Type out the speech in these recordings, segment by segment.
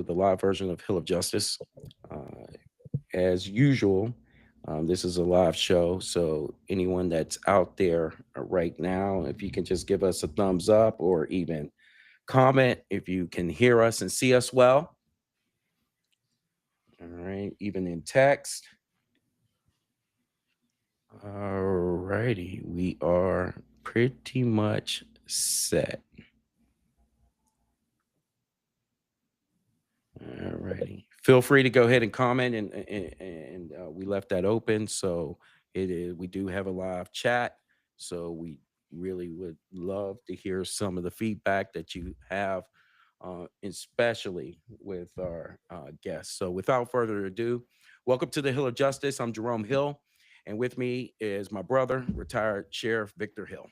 the live version of Hill of Justice. As usual, this is a live show, so anyone that's out there right now, if you can just give us a thumbs up or even comment if you can hear us and see us well. All right, even in text. All righty, we are pretty much set. All righty. Feel free to go ahead and comment, and we left that open. So it is. We do have a live chat. So we really would love to hear some of the feedback that you have, especially with our guests. So without further ado, welcome to the Hill of Justice. I'm Jerome Hill, and with me is my brother, retired Sheriff Victor Hill.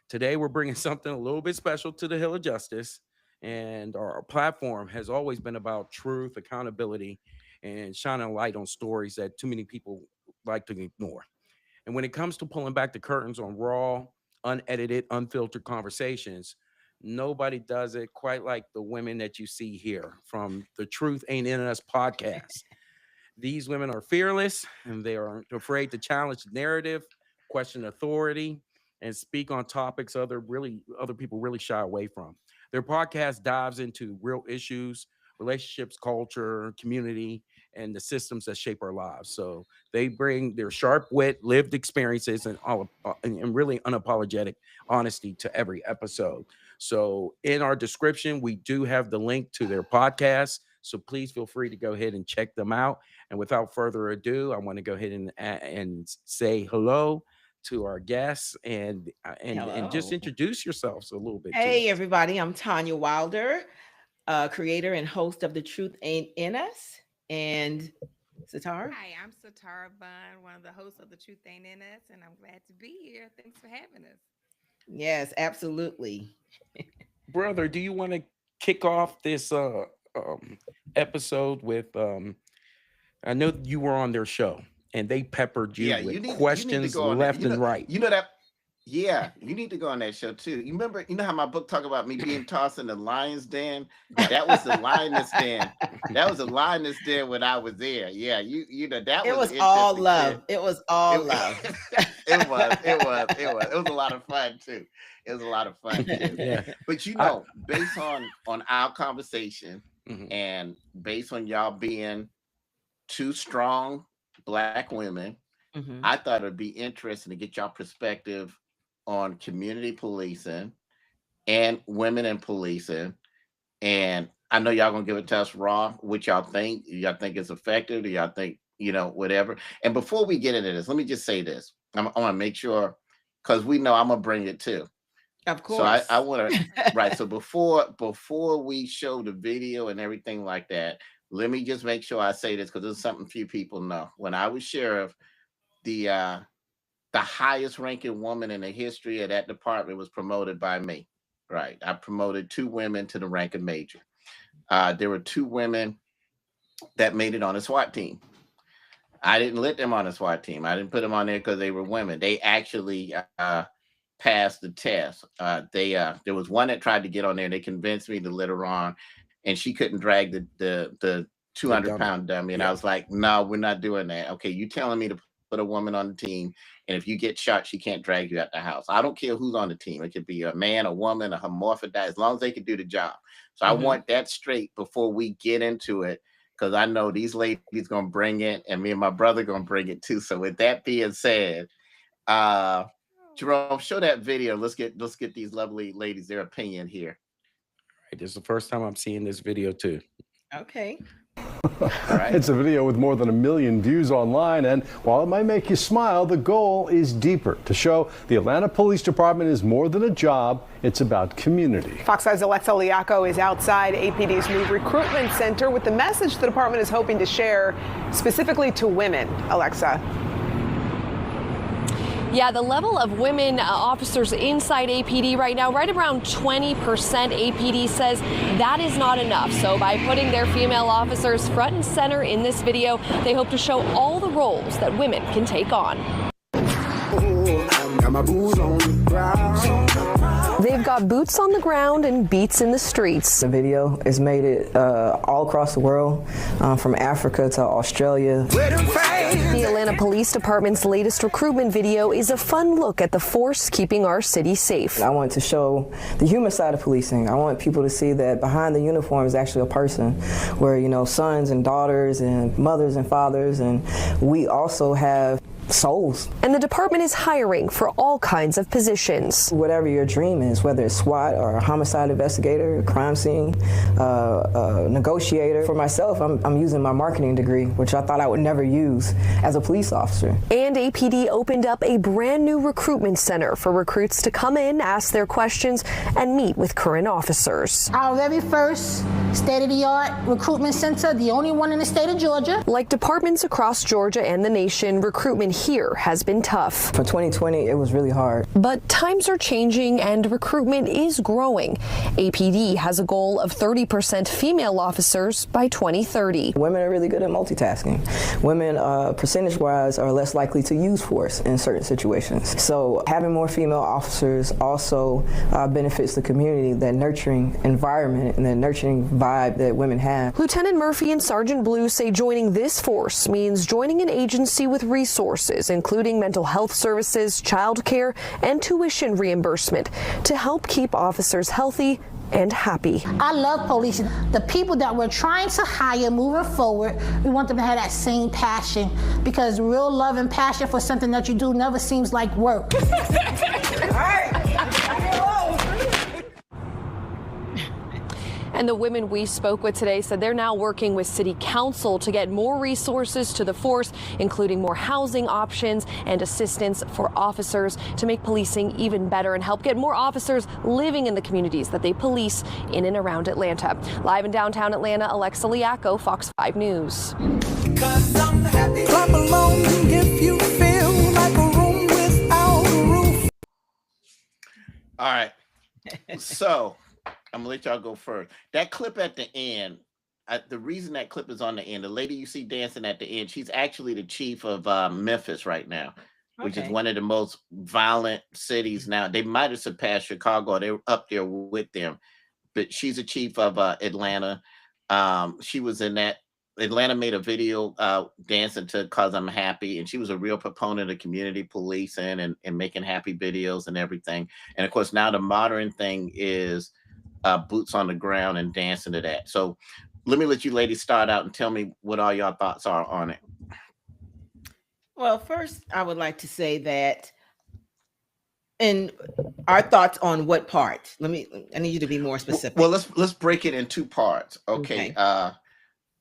Today, we're bringing something a little bit special to the Hill of Justice. And our platform has always been about truth, accountability, and shining a light on stories that too many people like to ignore. And when it comes to pulling back the curtains on raw, unedited, unfiltered conversations, nobody does it quite like the women that you see here from the Truth Ain't In Us podcast. These women are fearless, and they aren't afraid to challenge the narrative, question authority, and speak on topics other people really shy away from. Their podcast dives into real issues, relationships, culture, community, and the systems that shape our lives. So they bring their sharp wit, lived experiences, and really unapologetic honesty to every episode. So in our description, we do have the link to their podcast. So please feel free to go ahead and check them out. And without further ado, I want to go ahead and say hello to our guests and just introduce yourselves a little bit. Hey, everybody. I'm Tanya Wilder, creator and host of The Truth Ain't In Us. And Sitar? Hi, I'm Sitar Bun, one of the hosts of The Truth Ain't In Us, and I'm glad to be here. Thanks for having us. Yes, absolutely. Brother, do you want to kick off this episode with I know you were on their show and they peppered you with questions left and right. You know that. Yeah, you need to go on that show too. You know how my book talk about me being tossed in the lion's den? That was the lion's den. That was the lion's den when I was there. Yeah, you know that was all love. It was all love. It was a lot of fun too. It was a lot of fun too. Yeah. But based on our conversation and based on y'all being two strong Black women, I thought it'd be interesting to get y'all perspective on community policing and women in policing. And I know y'all gonna give it to us raw, what y'all think. Y'all think it's effective? Do y'all think, whatever? And before we get into this, let me just say this. I want to make sure, because we know I'm gonna bring it too. Of course. So I want to, right. So before we show the video and everything like that, let me just make sure I say this, because it's something few people know. When I was sheriff, the highest ranking woman in the history of that department was promoted by me. Right. I promoted 2 women to the rank of major. There were 2 women that made it on a SWAT team. I didn't let them on a SWAT team. I didn't put them on there because they were women. They actually passed the test. There was one that tried to get on there. They convinced me to let her on, and she couldn't drag the 200-pound dummy. And I was like, no, we're not doing that. Okay, you telling me to put a woman on the team, and if you get shot, she can't drag you out the house. I don't care who's on the team. It could be a man, a woman, a hermaphrodite, as long as they can do the job. So I want that straight before we get into it, because I know these ladies gonna bring it, and me and my brother gonna bring it too. So with that being said, Jerome, show that video. Let's get these lovely ladies their opinion here. All right, this is the first time I'm seeing this video too. Okay. Right. It's a video with more than 1 million views online, and while it might make you smile, the goal is deeper, to show the Atlanta Police Department is more than a job, it's about community. Fox 5's Alexa Liaco is outside APD's new recruitment center with the message the department is hoping to share specifically to women. Alexa. Yeah, the level of women officers inside APD right now, right around 20%. APD says that is not enough. So by putting their female officers front and center in this video, they hope to show all the roles that women can take on. Oh, got my boots on the ground. They've got boots on the ground and beats in the streets. The video has made it all across the world, from Africa to Australia. The Atlanta Police Department's latest recruitment video is a fun look at the force keeping our city safe. I want to show the human side of policing. I want people to see that behind the uniform is actually a person, where, you know, sons and daughters and mothers and fathers, and we also have souls. And the department is hiring for all kinds of positions. Whatever your dream is, whether it's SWAT or a homicide investigator, crime scene, negotiator. For myself, I'm using my marketing degree, which I thought I would never use as a police officer. And APD opened up a brand new recruitment center for recruits to come in, ask their questions, and meet with current officers. Our very first state-of-the-art recruitment center, the only one in the state of Georgia. Like departments across Georgia and the nation, recruitment here has been tough. For 2020, it was really hard. But times are changing and recruitment is growing. APD has a goal of 30% female officers by 2030. Women are really good at multitasking. Women, percentage-wise, are less likely to use force in certain situations. So having more female officers also benefits the community, that nurturing environment and that nurturing vibe that women have. Lieutenant Murphy and Sergeant Blue say joining this force means joining an agency with resources, including mental health services, childcare, and tuition reimbursement to help keep officers healthy and happy. I love policing. The people that we're trying to hire moving forward, we want them to have that same passion, because real love and passion for something that you do never seems like work. And the women we spoke with today said they're now working with City Council to get more resources to the force, including more housing options and assistance for officers to make policing even better and help get more officers living in the communities that they police in and around Atlanta. Live in downtown Atlanta, Alexa Liaco, Fox 5 News. Clap along if you feel like a room without a roof. All right. So I'm gonna let y'all go first. That clip at the end, the reason that clip is on the end, the lady you see dancing at the end, she's actually the chief of Memphis right now, which is one of the most violent cities now. They might have surpassed Chicago. They're up there with them, but she's the chief of Atlanta. She was in that. Atlanta made a video dancing to "Cause I'm Happy," and she was a real proponent of community policing and making happy videos and everything. And of course, now the modern thing is boots on the ground and dancing to that. So let me let you ladies start out and tell me what all y'all thoughts are on it. Well, first, I would like to say that, and our thoughts on what part. I need you to be more specific. Well, let's break it in two parts. Okay.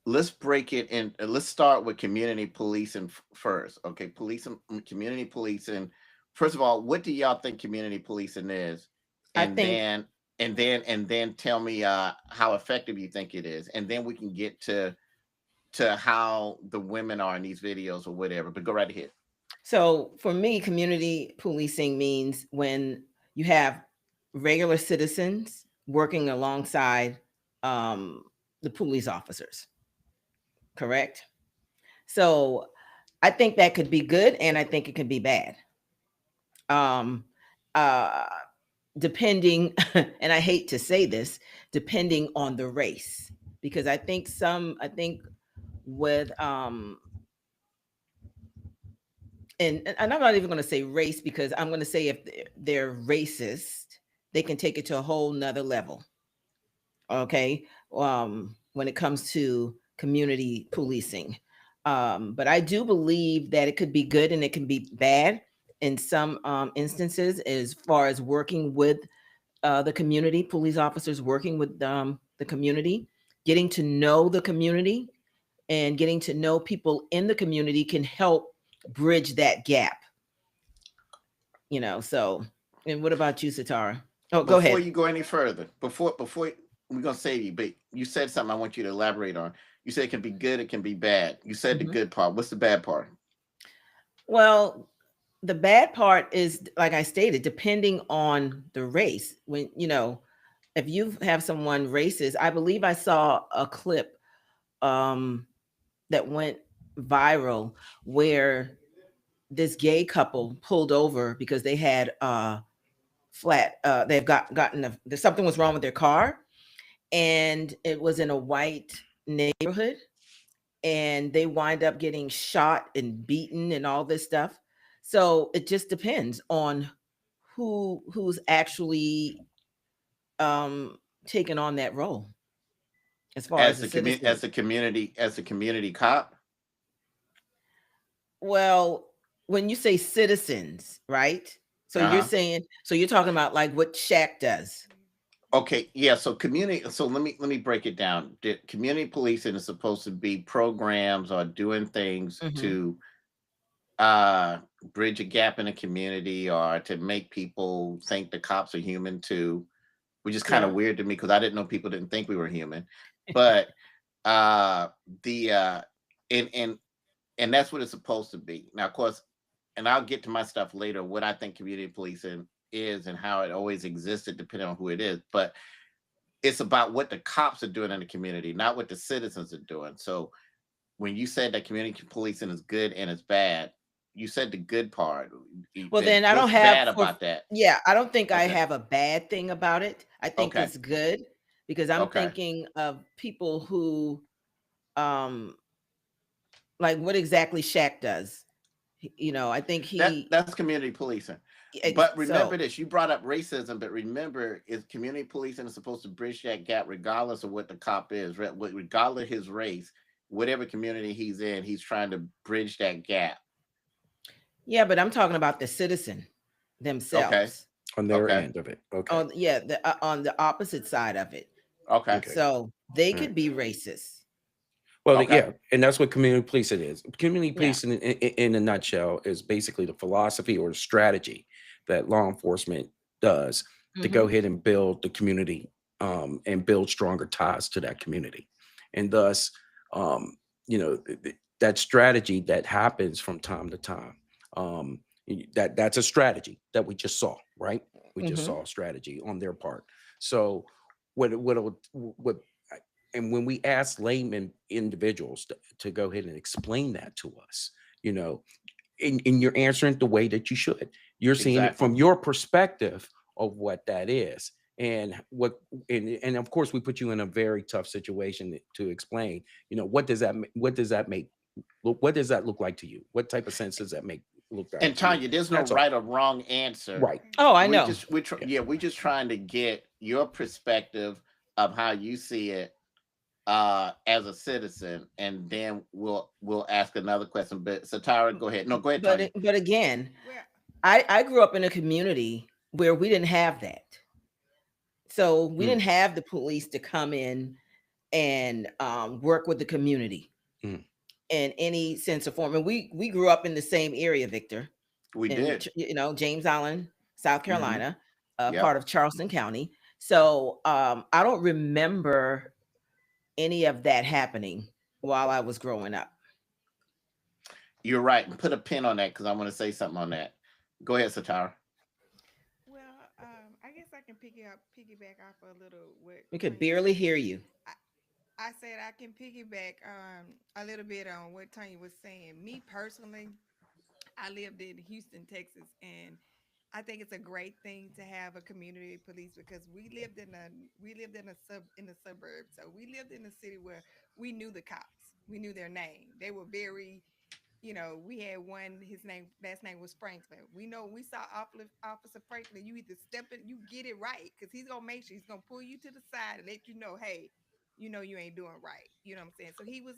Let's break it in. Let's start with community policing first. Okay, community policing. First of all, what do y'all think community policing is? And then tell me how effective you think it is, and then we can get to how the women are in these videos or whatever. But go right ahead. So for me, community policing means when you have regular citizens working alongside the police officers. Correct? So I think that could be good, and I think it could be bad. Depending, and I hate to say this, depending on the race, because I think with and I'm not even going to say race, because I'm going to say if they're racist, they can take it to a whole nother level. Okay, when it comes to community policing, but I do believe that it could be good and it can be bad in some instances, as far as working with the community, police officers working with the community, getting to know the community and getting to know people in the community can help bridge that gap. You know, so, and what about you, Satara? Oh, go ahead. Before you go any further, before we're going to save you, but you said something I want you to elaborate on. You said it can be good, it can be bad. You said the good part. What's the bad part? Well, the bad part is, like I stated, depending on the race. When, you know, if you have someone racist, I believe I saw a clip that went viral where this gay couple pulled over because they had flat. They've gotten there's something was wrong with their car, and it was in a white neighborhood, and they wind up getting shot and beaten and all this stuff. So it just depends on who's actually taking on that role as far as As the the citizen. as the community cop. Well, when you say citizens, right? So Uh you're huh. saying, so you're talking about like what Shaq does. Okay, yeah. So community. So let me break it down. The community policing is supposed to be programs or doing things Hmm. to uh bridge a gap in the community or to make people think the cops are human too, which is kind of Yeah. weird to me because I didn't know people didn't think we were human. But uh the and and and that's what it's supposed to be. Now, of course, and I'll get to my stuff later, what I think community policing is and how it always existed depending on who it is. But it's about what the cops are doing in the community, not what the citizens are doing. So when you said that community policing is good and it's bad, you said the good part. Well, then I don't What's have bad for, about that? yeah, I don't think I Okay. have a bad thing about it. I think Okay. it's good because I'm Okay. thinking of people who, um, like what exactly Shaq does. I think That's community policing. But remember so, this, you brought up racism, but remember, is community policing is supposed to bridge that gap regardless of what the cop is, regardless of his race, whatever community he's in, he's trying to bridge that gap. yeah, but I'm talking about the citizen Okay. themselves. On their Okay. end of it. Okay. On, yeah, on the opposite side of it. Okay. Okay. So they All right. could be racist. Well, Okay. yeah, and that's what community policing is. Community Yeah. policing, in a nutshell, is basically the philosophy or strategy that law enforcement does to go Hmm. ahead and build the community, and build stronger ties to that community, and thus, um, that strategy that happens from time to time. That's a strategy that we just saw, right? We just Hmm. saw a strategy on their part. So, what and when we ask layman individuals to go ahead and explain that to us, you know, and you're answering it the way that you should. You're seeing it Exactly. from your perspective of what that is. And and of course we put you in a very tough situation to explain, what does that make what does that look like to you? What type of sense does that make look like And to you? Tanya, there's no That's all. right or wrong answer. Right. Oh, I We know. just we tr- Yeah. yeah, we're just trying to get your perspective of how you see it as a citizen, and then we'll ask another question. But Satara, go ahead. No, go ahead, Tanya. But again, Well, I grew up in a community where we didn't have that. So we Mm, didn't have the police to come in and work with the community mm, in any sense or form. And we grew up in the same area, Victor, We in did. James Island, South Hmm. Carolina, Yep. part of Charleston County. So I don't remember any of that happening while I was growing up. You're right. And put a pin on that because I want to say something on that. Go ahead, Satara. well, I guess I can piggyback off a little what We could Tanya barely said. hear you. I said I can piggyback a little bit on what Tanya was saying. Me personally, I lived in Houston, Texas, and I think it's a great thing to have a community police because we lived in the suburbs. So we lived in a city where we knew the cops. We knew their name. They were very, we had one, his last name was Franklin. We know we saw Officer Franklin. You either step in, you get it right, because he's gonna make sure he's gonna pull you to the side and let you know, hey, you ain't doing right. You know what I'm saying? So he was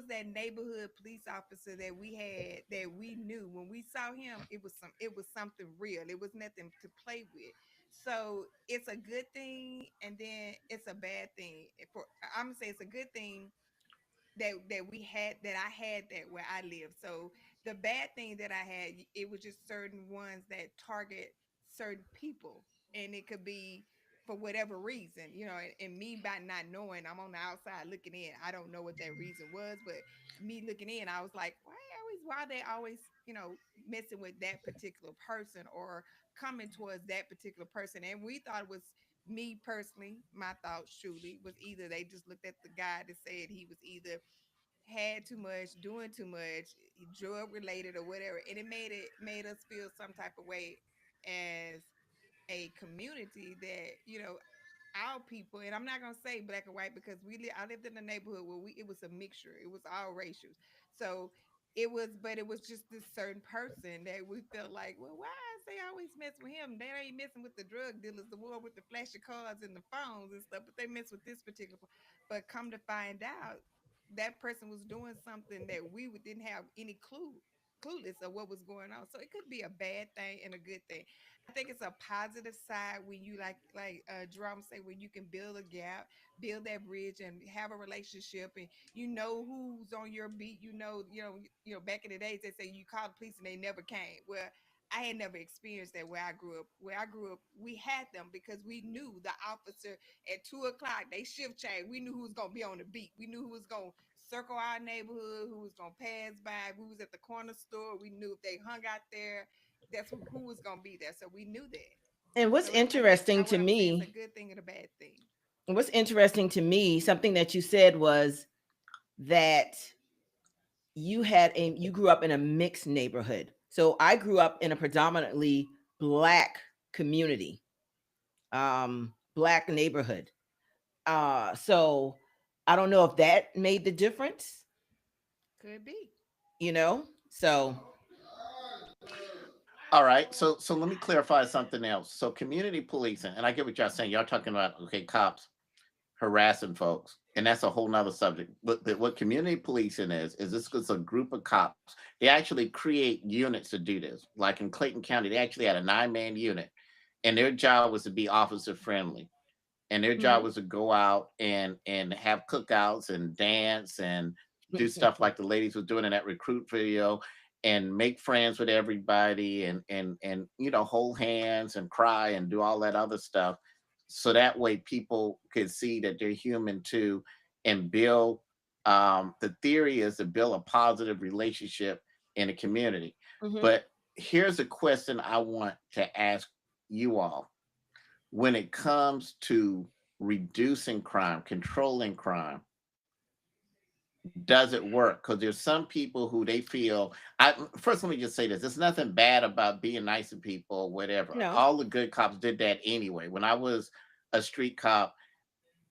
that neighborhood police officer that we had, that we knew when we saw him, it was something real. It was nothing to play with. So it's a good thing, and then it's a bad thing. I'm gonna say it's a good thing that I had that where I live. So the bad thing that I had, it was just certain ones that target certain people, and it could be for whatever reason, and me by not knowing, I'm on the outside looking in. I don't know what that reason was, but me looking in, I was like, why are they always, messing with that particular person or coming towards that particular person? And we thought it was, me personally, my thoughts truly was either they just looked at the guy that said he was either had too much, doing too much, drug related or whatever, and it made us feel some type of way as a community that, you know, our people, and I'm not gonna say black and white because I lived in a neighborhood where it was a mixture. It was all racial. So but it was just this certain person that we felt like, well, why is they always mess with him? They ain't messing with the drug dealers, the one with the flashy cars and the phones and stuff, but they mess with this particular. But come to find out, that person was doing something that didn't have any clueless of what was going on. So it could be a bad thing and a good thing. I think it's a positive side when you Jerome say, when you can build a gap, build that bridge, and have a relationship, and you know who's on your beat. Back in the days they say you call the police and they never came. Well, I had never experienced that where I grew up. Where I grew up, we had them because we knew the officer at 2 o'clock. They shift change. We knew who was gonna be on the beat. We knew who was gonna circle our neighborhood, who was gonna pass by, who was at the corner store. We knew if they hung out there, that's who was gonna be there. So we knew that. And what's So I guess interesting what to I'm saying is a me, good thing and a bad thing. something that you said was that you grew up in a mixed neighborhood. So I grew up in a predominantly black community, black neighborhood. So I don't know if that made the difference, Could be. So All right. So let me clarify something else. So community policing, and I get what y'all saying. Y'all talking about, okay, cops harassing folks, and that's a whole nother subject. But what community policing is this is a group of cops. They actually create units to do this. Like in Clayton County, they actually had a 9-man unit, and their job was to be officer friendly. And their job Mhm. was to go out and have cookouts and dance and do stuff like the ladies was doing in that recruit video, and make friends with everybody, and hold hands and cry and do all that other stuff, so that way people could see that they're human too, and build, the theory is to build a positive relationship in a community. Mhm. But here's a question I want to ask you all: when it comes to reducing crime, controlling crime, does it work? Because there's some people who they feel. First, let me just say this: there's nothing bad about being nice to people or whatever. No. All the good cops did that anyway. When I was a street cop,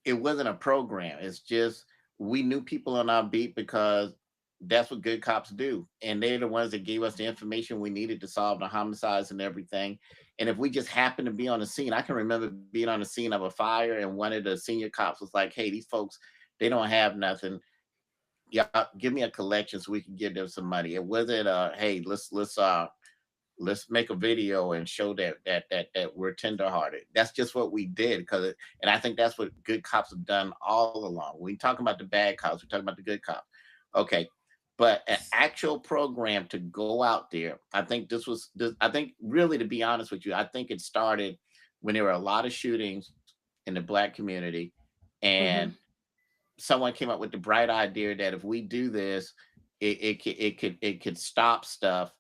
it wasn't a program. It's just we knew people on our beat because that's what good cops do. And they're the ones that gave us the information we needed to solve the homicides and everything. And if we just happened to be on the scene, I can remember being on the scene of a fire, and one of the senior cops was like, "Hey, these folks, they don't have nothing. Yeah, give me a collection so we can give them some money." It wasn't hey, let's make a video and show that we're tenderhearted. That's just what we did, and I think that's what good cops have done all along. We talking about the bad cops, we're talking about the good cops. Okay, but an actual program to go out there, I think I think, really, to be honest with you, I think it started when there were a lot of shootings in the black community, and Mhm. someone came up with the bright idea that if we do this, it could stop stuff.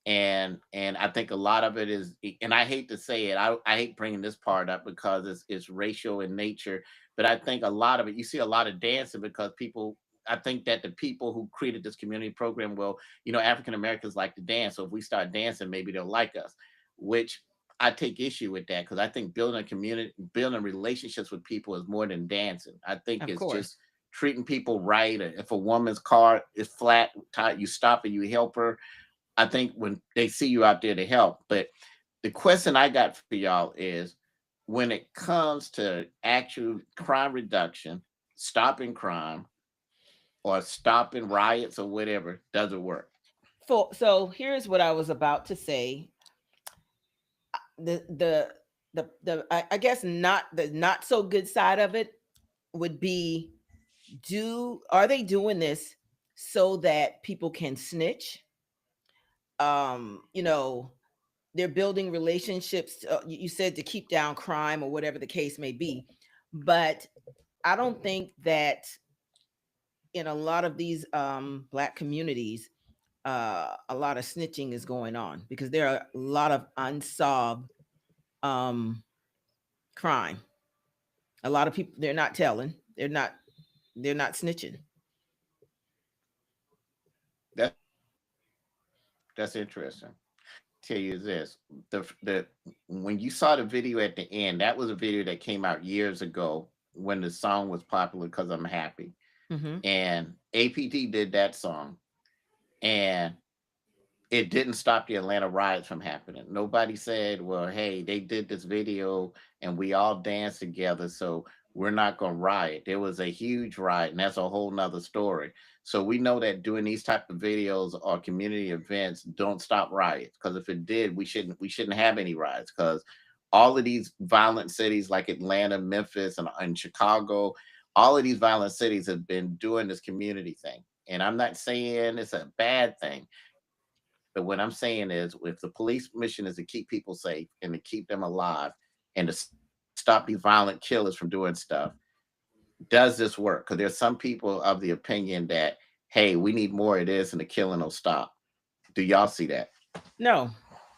And I think a lot of it is, and I hate to say it, I hate bringing this part up because it's racial in nature, but I think a lot of it, you see a lot of dancing because people, I think that the people who created this community program, well, African Americans like to dance, so if we start dancing, maybe they'll like us, which I take issue with that, because I think building a community, building relationships with people is more than dancing. I think Of it's course. just treating people right. If a woman's car is flat tire, you stop and you help her. I think when they see you out there to help. But the question I got for y'all is, when it comes to actual crime reduction, stopping crime, or stopping riots or whatever, does it work? So here's what I was about to say. I guess not the not so good side of it would be, are they doing this so that people can snitch? You know, they're building relationships. You said to keep down crime or whatever the case may be, but I don't think that in a lot of these black communities, a lot of snitching is going on because there are a lot of unsolved um, crime. A lot of people, they're not telling. They're not snitching. That that's interesting. tell you is this: the when you saw the video at the end, that was a video that came out years ago when the song was popular because I'm happy, Mm-hmm. and APT did that song, and it didn't stop the Atlanta riots from happening. Nobody said, well, hey, they did this video and we all danced together, so we're not going to riot. There was a huge riot, and that's a whole nother story. So we know that doing these type of videos or community events don't stop riots, because if it did, we shouldn't have any riots, because all of these violent cities like Atlanta, Memphis, and Chicago, all of these violent cities have been doing this community thing. And I'm not saying it's a bad thing, but what I'm saying is, if the police mission is to keep people safe and to keep them alive and to stop these violent killers from doing stuff, does this work? Because there's some people of the opinion that, hey, we need more of this and the killing will stop. Do y'all see that? No,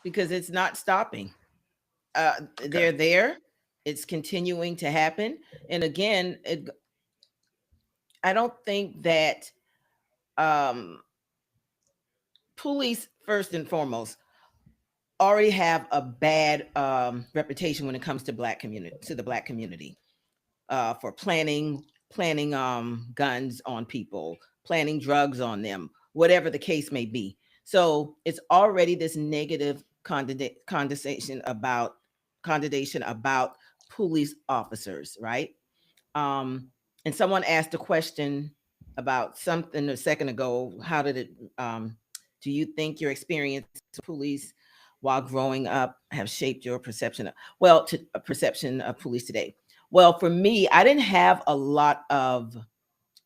because it's not stopping. Okay. They're there. It's continuing to happen. And again, I don't think that um, police, first and foremost, already have a bad reputation when it comes to the black community, for planning guns on people, planning drugs on them, whatever the case may be. So it's already this negative condemnation about police officers, right? um and someone asked a question about something a second ago. How did it do you think your experience with police while growing up have shaped your perception of, well, to a perception of police today? Well, for me, I didn't have a lot of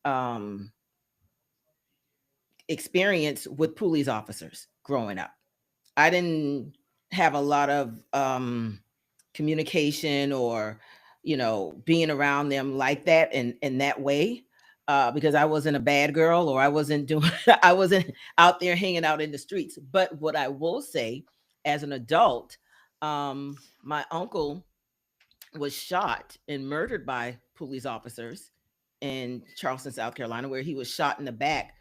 um experience with police officers growing up. I didn't have a lot of communication, or being around them like that, in that way, because I wasn't a bad girl, or I wasn't doing I wasn't out there hanging out in the streets. But what I will say, as an adult, my uncle was shot and murdered by police officers in Charleston, South Carolina, where he was shot in the back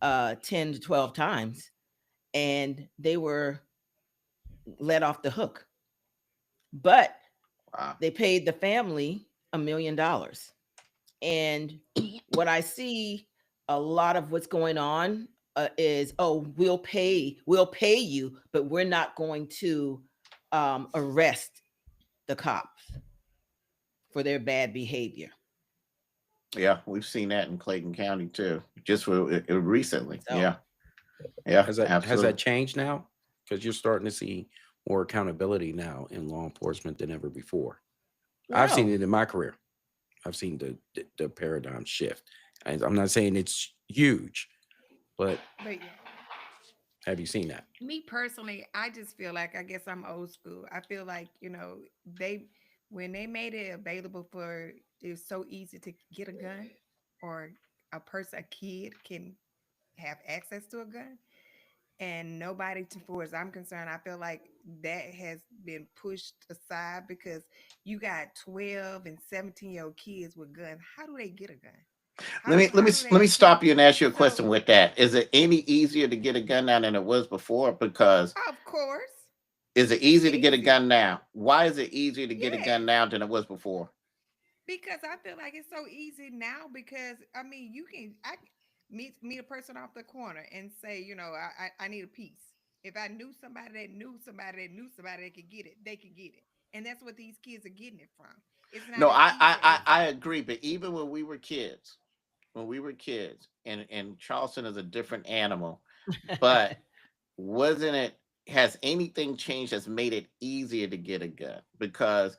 10 to 12 times, and they were let off the hook. But Wow. they paid the family $1 million. And what I see, a lot of what's going on, is, oh, we'll pay you, but we're not going to arrest the cops for their bad behavior. Yeah, we've seen that in Clayton County too, just recently. So Yeah, yeah, Has that absolutely. changed now? Because you're starting to see more accountability now in law enforcement than ever before. I've seen no. it in my career. I've seen the paradigm shift. And I'm not saying it's huge, but But yeah, have you seen that? me personally, I just feel like, I guess I'm old school. I feel like, they when they made it available for, it's so easy to get a gun, or a kid can have access to a gun, and nobody, to far as I'm concerned, I feel like that has been pushed aside, because you got 12 and 17-year-old kids with guns. How do they get a gun? Let me let How me do let they me stop see? you and ask you a So, question with that. Is it any easier to get a gun now than it was before? Because of course, is it it's easy to get a easy. gun now? Why is it easier to get a gun Yes. now than it was before? Because I feel like it's so easy now, because I mean, I meet a person off the corner and say, I need a piece. If I knew somebody that knew somebody that knew somebody that could get it, they could get it. And that's what these kids are getting it from. It's not No, as easy as, I agree. But even when we were kids, and Charleston is a different animal, but wasn't it, has anything changed that's made it easier to get a gun? Because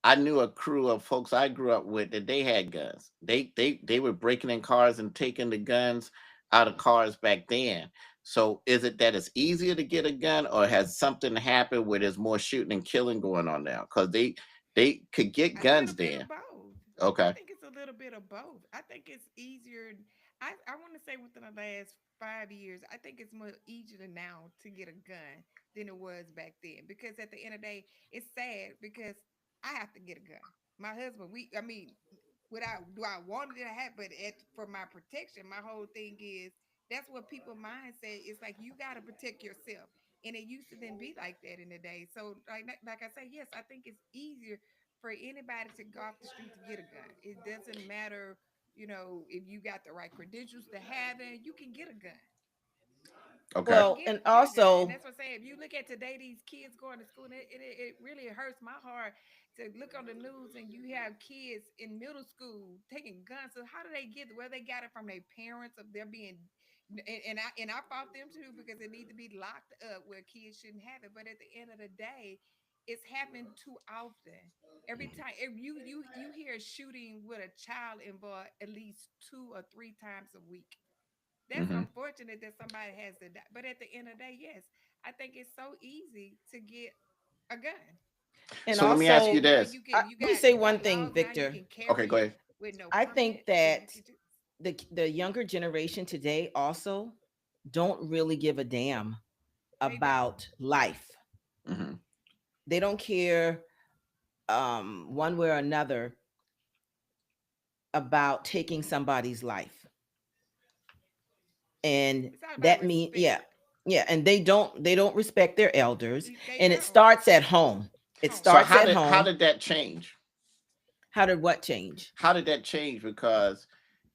I knew a crew of folks I grew up with that they had guns. They were breaking in cars and taking the guns out of cars back then. So is it that it's easier to get a gun, or has something happened where there's more shooting and killing going on now? Because they could get a little guns bit of then. both. I Okay. think it's a little bit of both. I think it's easier. I want to say within the last 5 years, I think it's more easier now to get a gun than it was back then. Because at the end of the day, it's sad, because I have to get a gun. My husband, I mean, without, do I want it to happen? But for my protection, my whole thing is, that's what people mindset. It's like, you got to protect yourself. and it used to then be like that in the day. So like I say, yes, I think it's easier for anybody to go off the street to get a gun. It doesn't matter, if you got the right credentials to have it, you can get a gun. Okay. You can Well, and get a gun, and also, that's what I'm saying. If you look at today, these kids going to school, and it really hurts my heart to look on the news and you have kids in middle school taking guns. So how do they get where they got it from? Their parents, of they're being, and I fought them too because it need to be locked up where kids shouldn't have it. But at the end of the day, it's happening too often. Every time if you hear a shooting with a child involved at least 2 or 3 times a week. That's Hmm. unfortunate that somebody has to die. But at the end of the day, yes, I think it's so easy to get a gun. and So let me ask you also, Now this. you can let me say you one got thing, laws now you Victor. can Okay, carry go it ahead. with no I permit, think and you that can do. the younger generation today also don't really give a damn They don't. about life. Hmm. They don't care one way or another about taking somebody's life. And It's all about that mean respect. yeah. Yeah, and they don't respect their elders, They and it don't. starts at home. It Home. So starts how at did how home. did that change? How did what change? How did that change? Because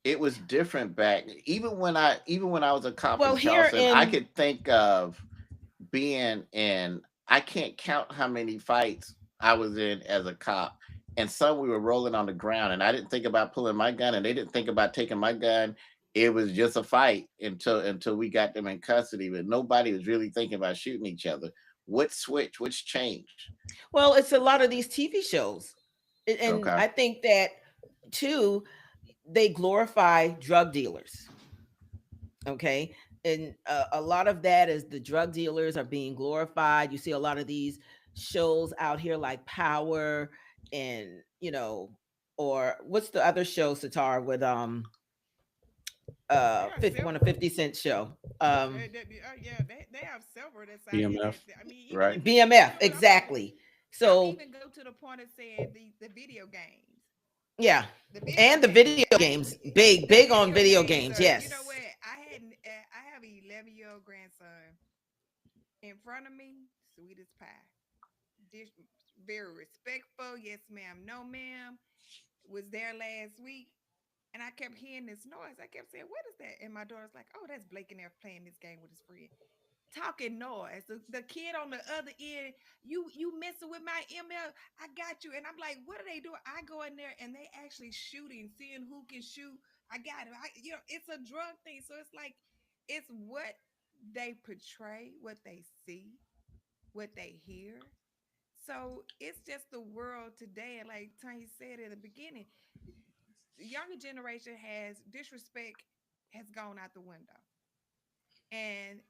it was different back. Even when I was a cop Well, in here Charleston, I in could think of being in. I can't count how many fights I was in as a cop, and some we were rolling on the ground, and I didn't think about pulling my gun, and they didn't think about taking my gun. It was just a fight until we got them in custody, but nobody was really thinking about shooting each other. What switch? What's changed? well, it's a lot of these TV shows. And Okay. I think that too, they glorify drug dealers. Okay. And a lot of that is the drug dealers are being glorified. You see a lot of these shows out here like Power and, or what's the other show, Satar, with They got 50, one of several. 50 Cent show. Yeah, they have several that's out here. BMF. I mean, even Right. in the, BMF, I'm talking. exactly. I'm So even go to the point of saying the video games. yeah. The video And the games. video games, big on Video video games games, are. You know yes. what? I have an 11-year-old grandson in front of me, sweet as pie. Dish, very respectful. Yes, ma'am. No, ma'am. Was there last week. And I kept hearing this noise. I kept saying, "What is that?" And my daughter's like, "Oh, that's Blake in there playing this game with his friend." Talking noise. The kid on the other end, you messing with my ML. I got you. And I'm like, what are they doing? I go in there and they actually shooting, seeing who can shoot. I got it. It's a drug thing. So it's like it's what they portray, what they see, what they hear. So it's just the world today. And like Tanya said in the beginning, the younger generation has disrespect has gone out the window. And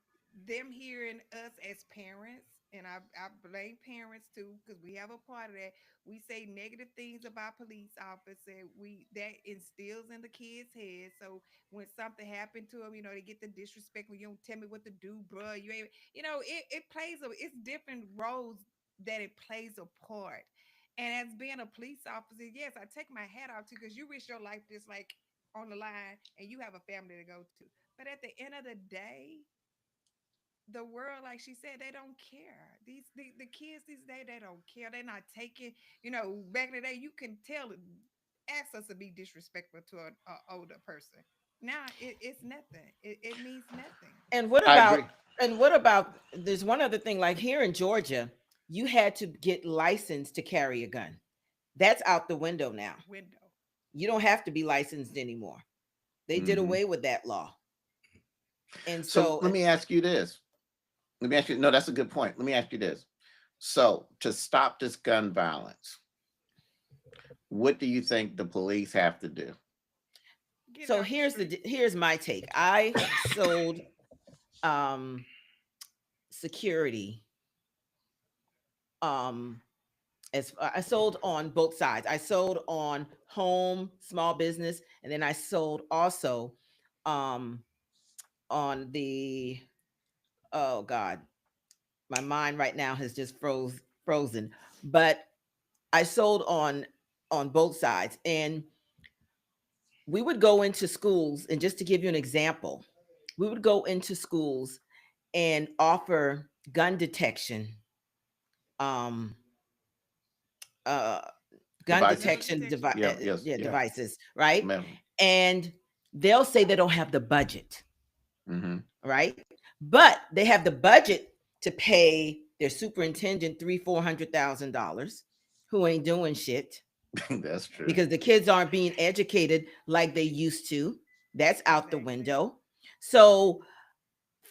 them hearing us as parents, and I blame parents too, because we have a part of that. We say negative things about police officer. That instills in the kids' head. So when something happened to them, they get the disrespect when you don't tell me what to do, bro. You ain't, it plays it's different roles that it plays a part. And as being a police officer, yes, I take my hat off to because you risk your life just like on the line, and you have a family to go to. But at the end of the day, the world, like she said, they don't care. The kids these days, they don't care. They're not taking. Back in the day, you can tell. Ask us to be disrespectful to an older person. Now it's nothing. It means nothing. And what I agree. about and what about there's one other thing, like here in Georgia, you had to get licensed to carry a gun. That's out the window now. Window. You don't have to be licensed anymore. They did Hmm. away with that law. And So so let me ask you this. Let me ask you. No, that's a good point. Let me ask you this. So to stop this gun violence, what do you think the police have to do? Get it so off the street. here's my take. I sold um security um as I sold on both sides. I sold on home, small business, and then I sold also um on the, oh God, my mind right now has just frozen. But I sold on both sides, and we would go into schools, and just to give you an example, we would go into schools and offer gun detection, um, uh, gun Devices. detection Yes. Yeah. devices, right? Ma'am. And they'll say they don't have the budget, Mm-hmm. right? But they have the budget to pay their superintendent $300,000-$400,000, who ain't doing shit That's true. because the kids aren't being educated like they used to. That's out the Exactly. window. So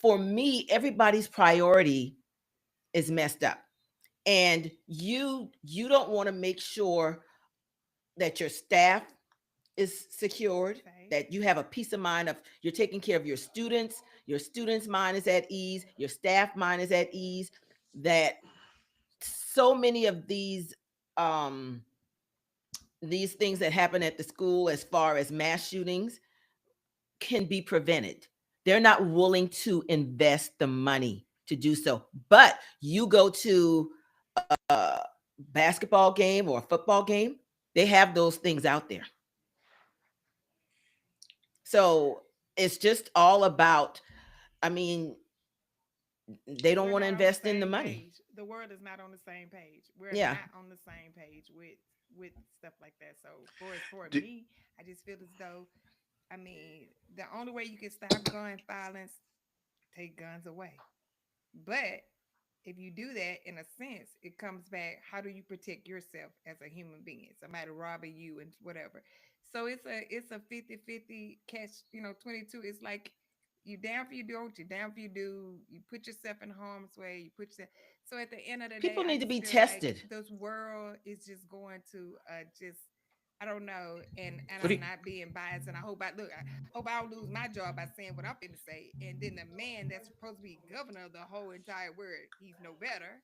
for me, everybody's priority is messed up. And you don't want to make sure that your staff is secured, Okay. that you have a peace of mind of you're taking care of your students mind is at ease, your staff mind is at ease, that so many of these things that happen at the school as far as mass shootings can be prevented. They're not willing to invest the money to do so. But you go to a basketball game or a football game, they have those things out there. So it's just all about, I mean, they don't We're want to not on the invest in the same money. page. The world is not on the same page. We're Yeah. not on the same page with stuff like that. So for Do- me, I just feel as though, I mean, the only way you can stop gun violence, take guns away. But if you do that, in a sense, it comes back, how do you protect yourself as a human being? Somebody robbing you and whatever. So it's a 50-50 catch, 22. It's like you down for you don't, you down for you do, you put yourself in harm's way, you put yourself. So at the end of the day, People I need to just be feel tested. like this world is just going to just, I don't know, and What do I'm you- not being biased, and I hope I don't lose my job by saying what I'm finna say. And then the man that's supposed to be governor of the whole entire world, he's no better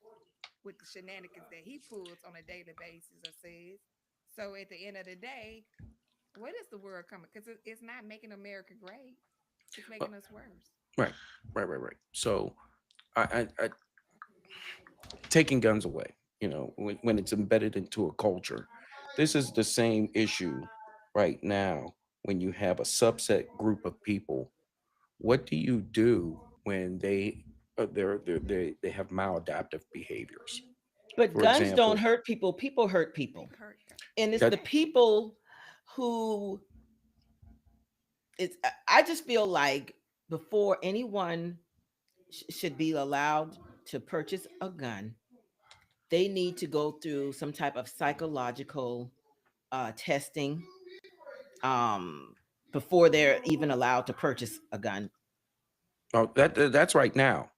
with the shenanigans that he pulls on a daily basis or says. So at the end of the day, what is the world coming? Because it's not making America great; it's making us worse. Right, right. So I taking guns away, when it's embedded into a culture. This is the same issue right now when you have a subset group of people. What do you do when they have maladaptive behaviors? But For guns don't example, hurt people, people hurt people. They hurt. And it's that the people who I just feel like before anyone should be allowed to purchase a gun, they need to go through some type of psychological testing before they're even allowed to purchase a gun. oh, that's right now.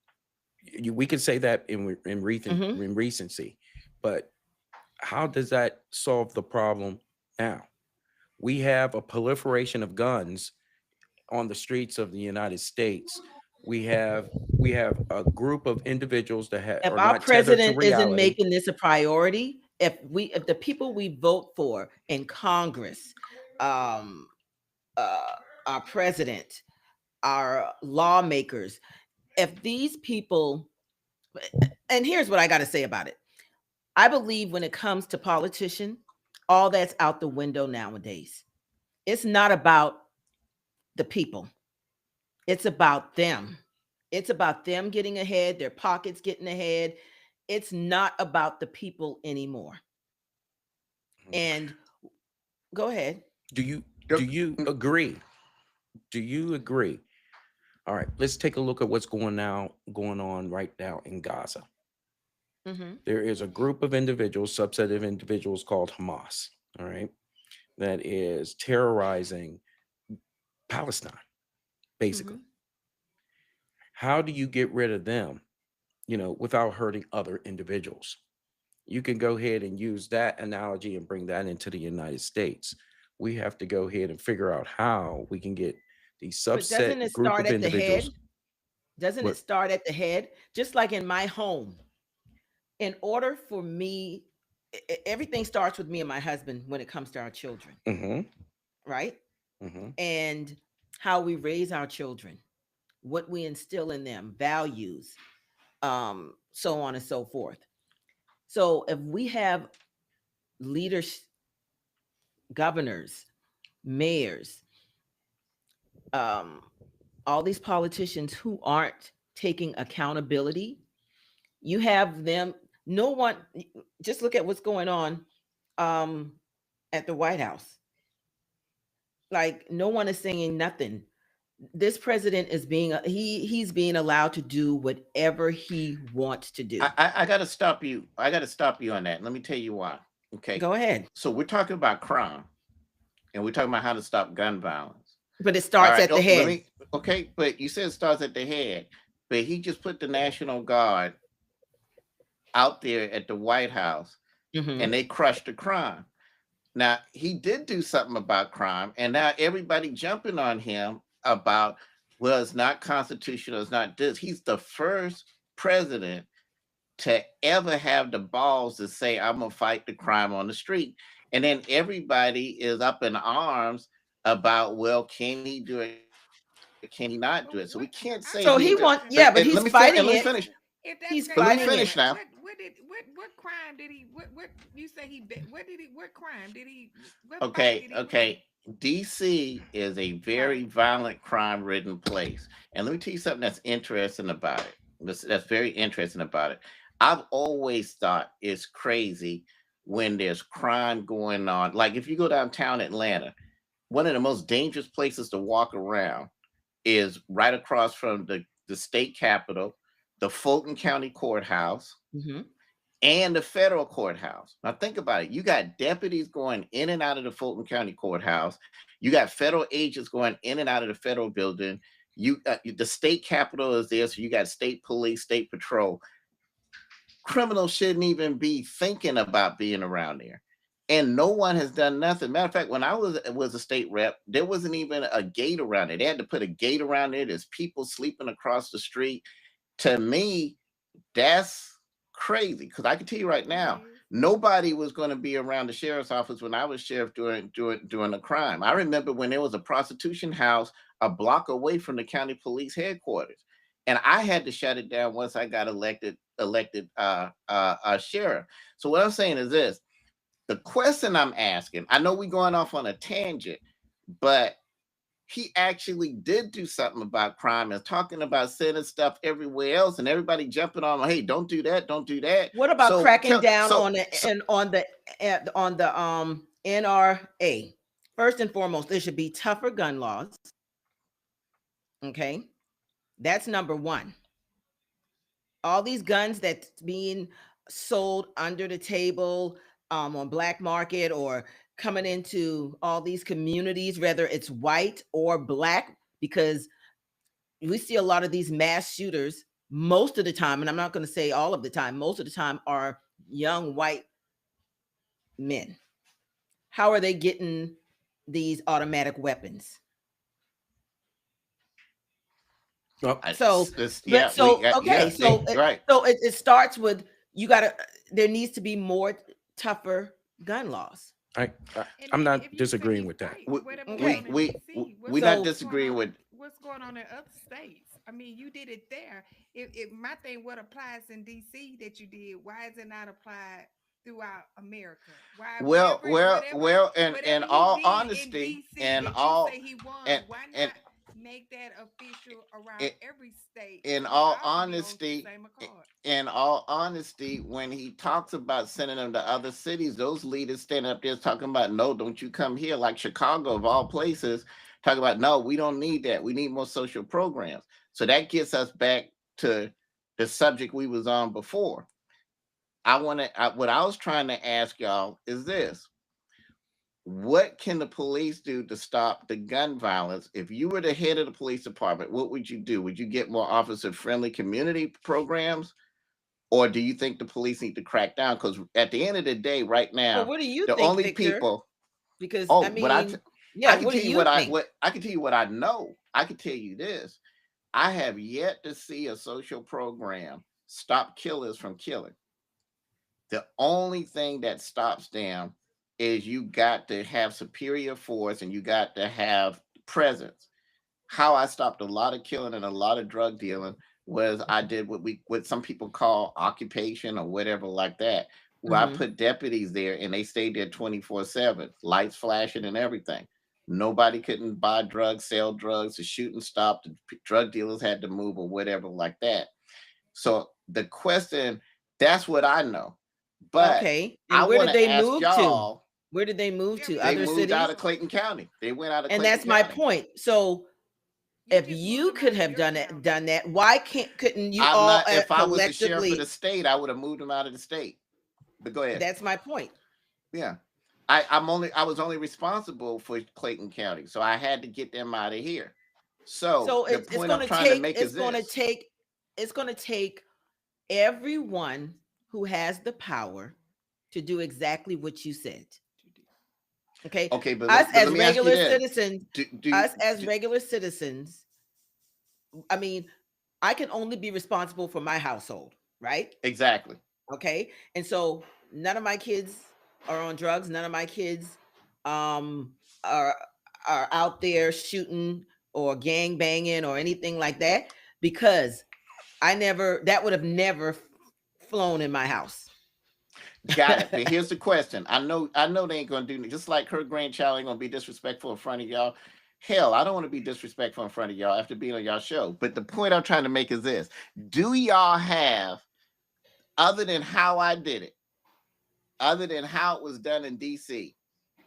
We can say that Mhm. in recency, but how does that solve the problem now? We have a proliferation of guns on the streets of the United States. We have a group of individuals that If are our not tethered to president isn't reality. making this a priority, if the people we vote for in Congress, um, uh, our president, our lawmakers, if these people, and here's what I got to say about it. I believe when it comes to politician, all that's out the window nowadays. It's not about the people. It's about them. It's about them getting ahead, their pockets getting ahead. It's not about the people anymore. And go ahead. Do you Yep. do you agree? Do you agree? All right, let's take a look at what's going on right now in Gaza. Mhm. There is a group of individuals, subset of individuals called Hamas, all right, that is terrorizing Palestine, basically. Mhm. How do you get rid of them, without hurting other individuals? You can go ahead and use that analogy and bring that into the United States. We have to go ahead and figure out how we can get these But doesn't subset it group start of at the head? individuals. Doesn't it What? start at the head? Just like in my home, in order for me, everything starts with me and my husband when it comes to our children, Mm-hmm. right? Mm-hmm. And how we raise our children, what we instill in them, values, so on and so forth. So if we have leaders, governors, mayors, all these politicians who aren't taking accountability. You have them, no one, just look at what's going on at the White House. Like, no one is saying nothing. This president is being he's being allowed to do whatever he wants to do. I got to stop you. I got to stop you on that. Let me tell you why. Okay. Go ahead. So we're talking about crime, and we're talking about how to stop gun violence. But it starts at the head. Okay, but you said it starts at the head. But he just put the National Guard out there at the White House, and they crushed the crime. Now, he did do something about crime, and now everybody jumping on him about, well, it's not constitutional, it's not this. He's the first president to ever have the balls to say, I'm going to fight the crime on the street. And then everybody is up in arms about, well, can he do it? Can he not do it? So we can't say. So he wants, yeah, but he's fighting it. Finish. He's Let me fighting finish it. now. What crime did he? What you say he? What crime did he? Okay. DC is a very violent, crime-ridden place, and let me tell you something that's interesting about it. That's very interesting about it. I've always thought it's crazy when there's crime going on. Like if you go downtown Atlanta, one of the most dangerous places to walk around is right across from the state capitol, the Fulton County Courthouse, and the federal courthouse. Now think about it. You got deputies going in and out of the Fulton County Courthouse. You got federal agents going in and out of the federal building. The state capitol is there, so you got state police, state patrol. Criminals shouldn't even be thinking about being around there. And no one has done nothing. Matter of fact, when I was a state rep, there wasn't even a gate around it. They had to put a gate around there. There's people sleeping across the street. To me, that's crazy, because I can tell you right now, nobody was going to be around the sheriff's office when I was sheriff during a crime. I remember when there was a prostitution house a block away from the county police headquarters, and I had to shut it down once I got elected sheriff. So what I'm saying is this: the question I'm asking, I know we're going off on a tangent, but he actually did do something about crime and talking about sending stuff everywhere else, and everybody jumping on, hey, don't do that, don't do that. What about cracking down on the NRA? First and foremost, there should be tougher gun laws. Okay, that's number one. All these guns that's being sold under the table on black market or coming into all these communities, whether it's white or black, because we see a lot of these mass shooters most of the time, and I'm not going to say all of the time, most of the time are young white men. How are they getting these automatic weapons? Right. So it starts with, there needs to be more tougher gun laws. I'm not disagreeing with that. We're not disagreeing with what's going on in other states. I mean, you did it there. My thing, what applies in DC that you did, why is it not applied throughout America? Why? In all honesty, why not make that official around every state? In all honesty, when he talks about sending them to other cities, those leaders standing up there talking about, no, don't you come here, like Chicago of all places, talking about, no, we don't need that. We need more social programs. So that gets us back to the subject we was on before. What I was trying to ask y'all is this: what can the police do to stop the gun violence? If you were the head of the police department, what would you do? Would you get more officer-friendly community programs? Or do you think the police need to crack down? Because at the end of the day, right now, well, what do you the think, only Victor? people. Because I mean, can tell you what I know. I can tell you this: I have yet to see a social program stop killers from killing. The only thing that stops them is you got to have superior force and you got to have presence. How I stopped a lot of killing and a lot of drug dealing was I did what some people call occupation or whatever like that, where I put deputies there and they stayed there 24/7, lights flashing and everything. Nobody couldn't buy drugs, sell drugs. The shooting stopped. The drug dealers had to move or whatever like that. So the question, that's what I know. But Okay. I And where want did to they ask move to? y'all, Where did they move Yeah, to? we they Other just moved out cities? of Clayton County. They went out of And Clayton that's my County. point. So you if just you moved them could out of have your done county. that, why couldn't you I'm all not, if I was the sheriff of the collectively? state, I would have moved them out of the state. But go ahead. That's my point. Yeah. I was only responsible for Clayton County. So I had to get them out of here. So So the it's point going I'm to trying to take make is this. it's going to take everyone who has the power to do exactly what you said. Okay. Okay, but Us let as me ask you regular this. citizens, regular citizens, I mean, I can only be responsible for my household, right? Exactly. Okay. And so none of my kids are on drugs. None of my kids are out there shooting or gang banging or anything like that, because that would have never flown in my house. Got it. But here's the question. I know they ain't gonna do, just like her grandchild ain't gonna be disrespectful in front of y'all. Hell, I don't want to be disrespectful in front of y'all after being on y'all show. But the point I'm trying to make is this: do y'all have, other than how I did it, other than how it was done in DC,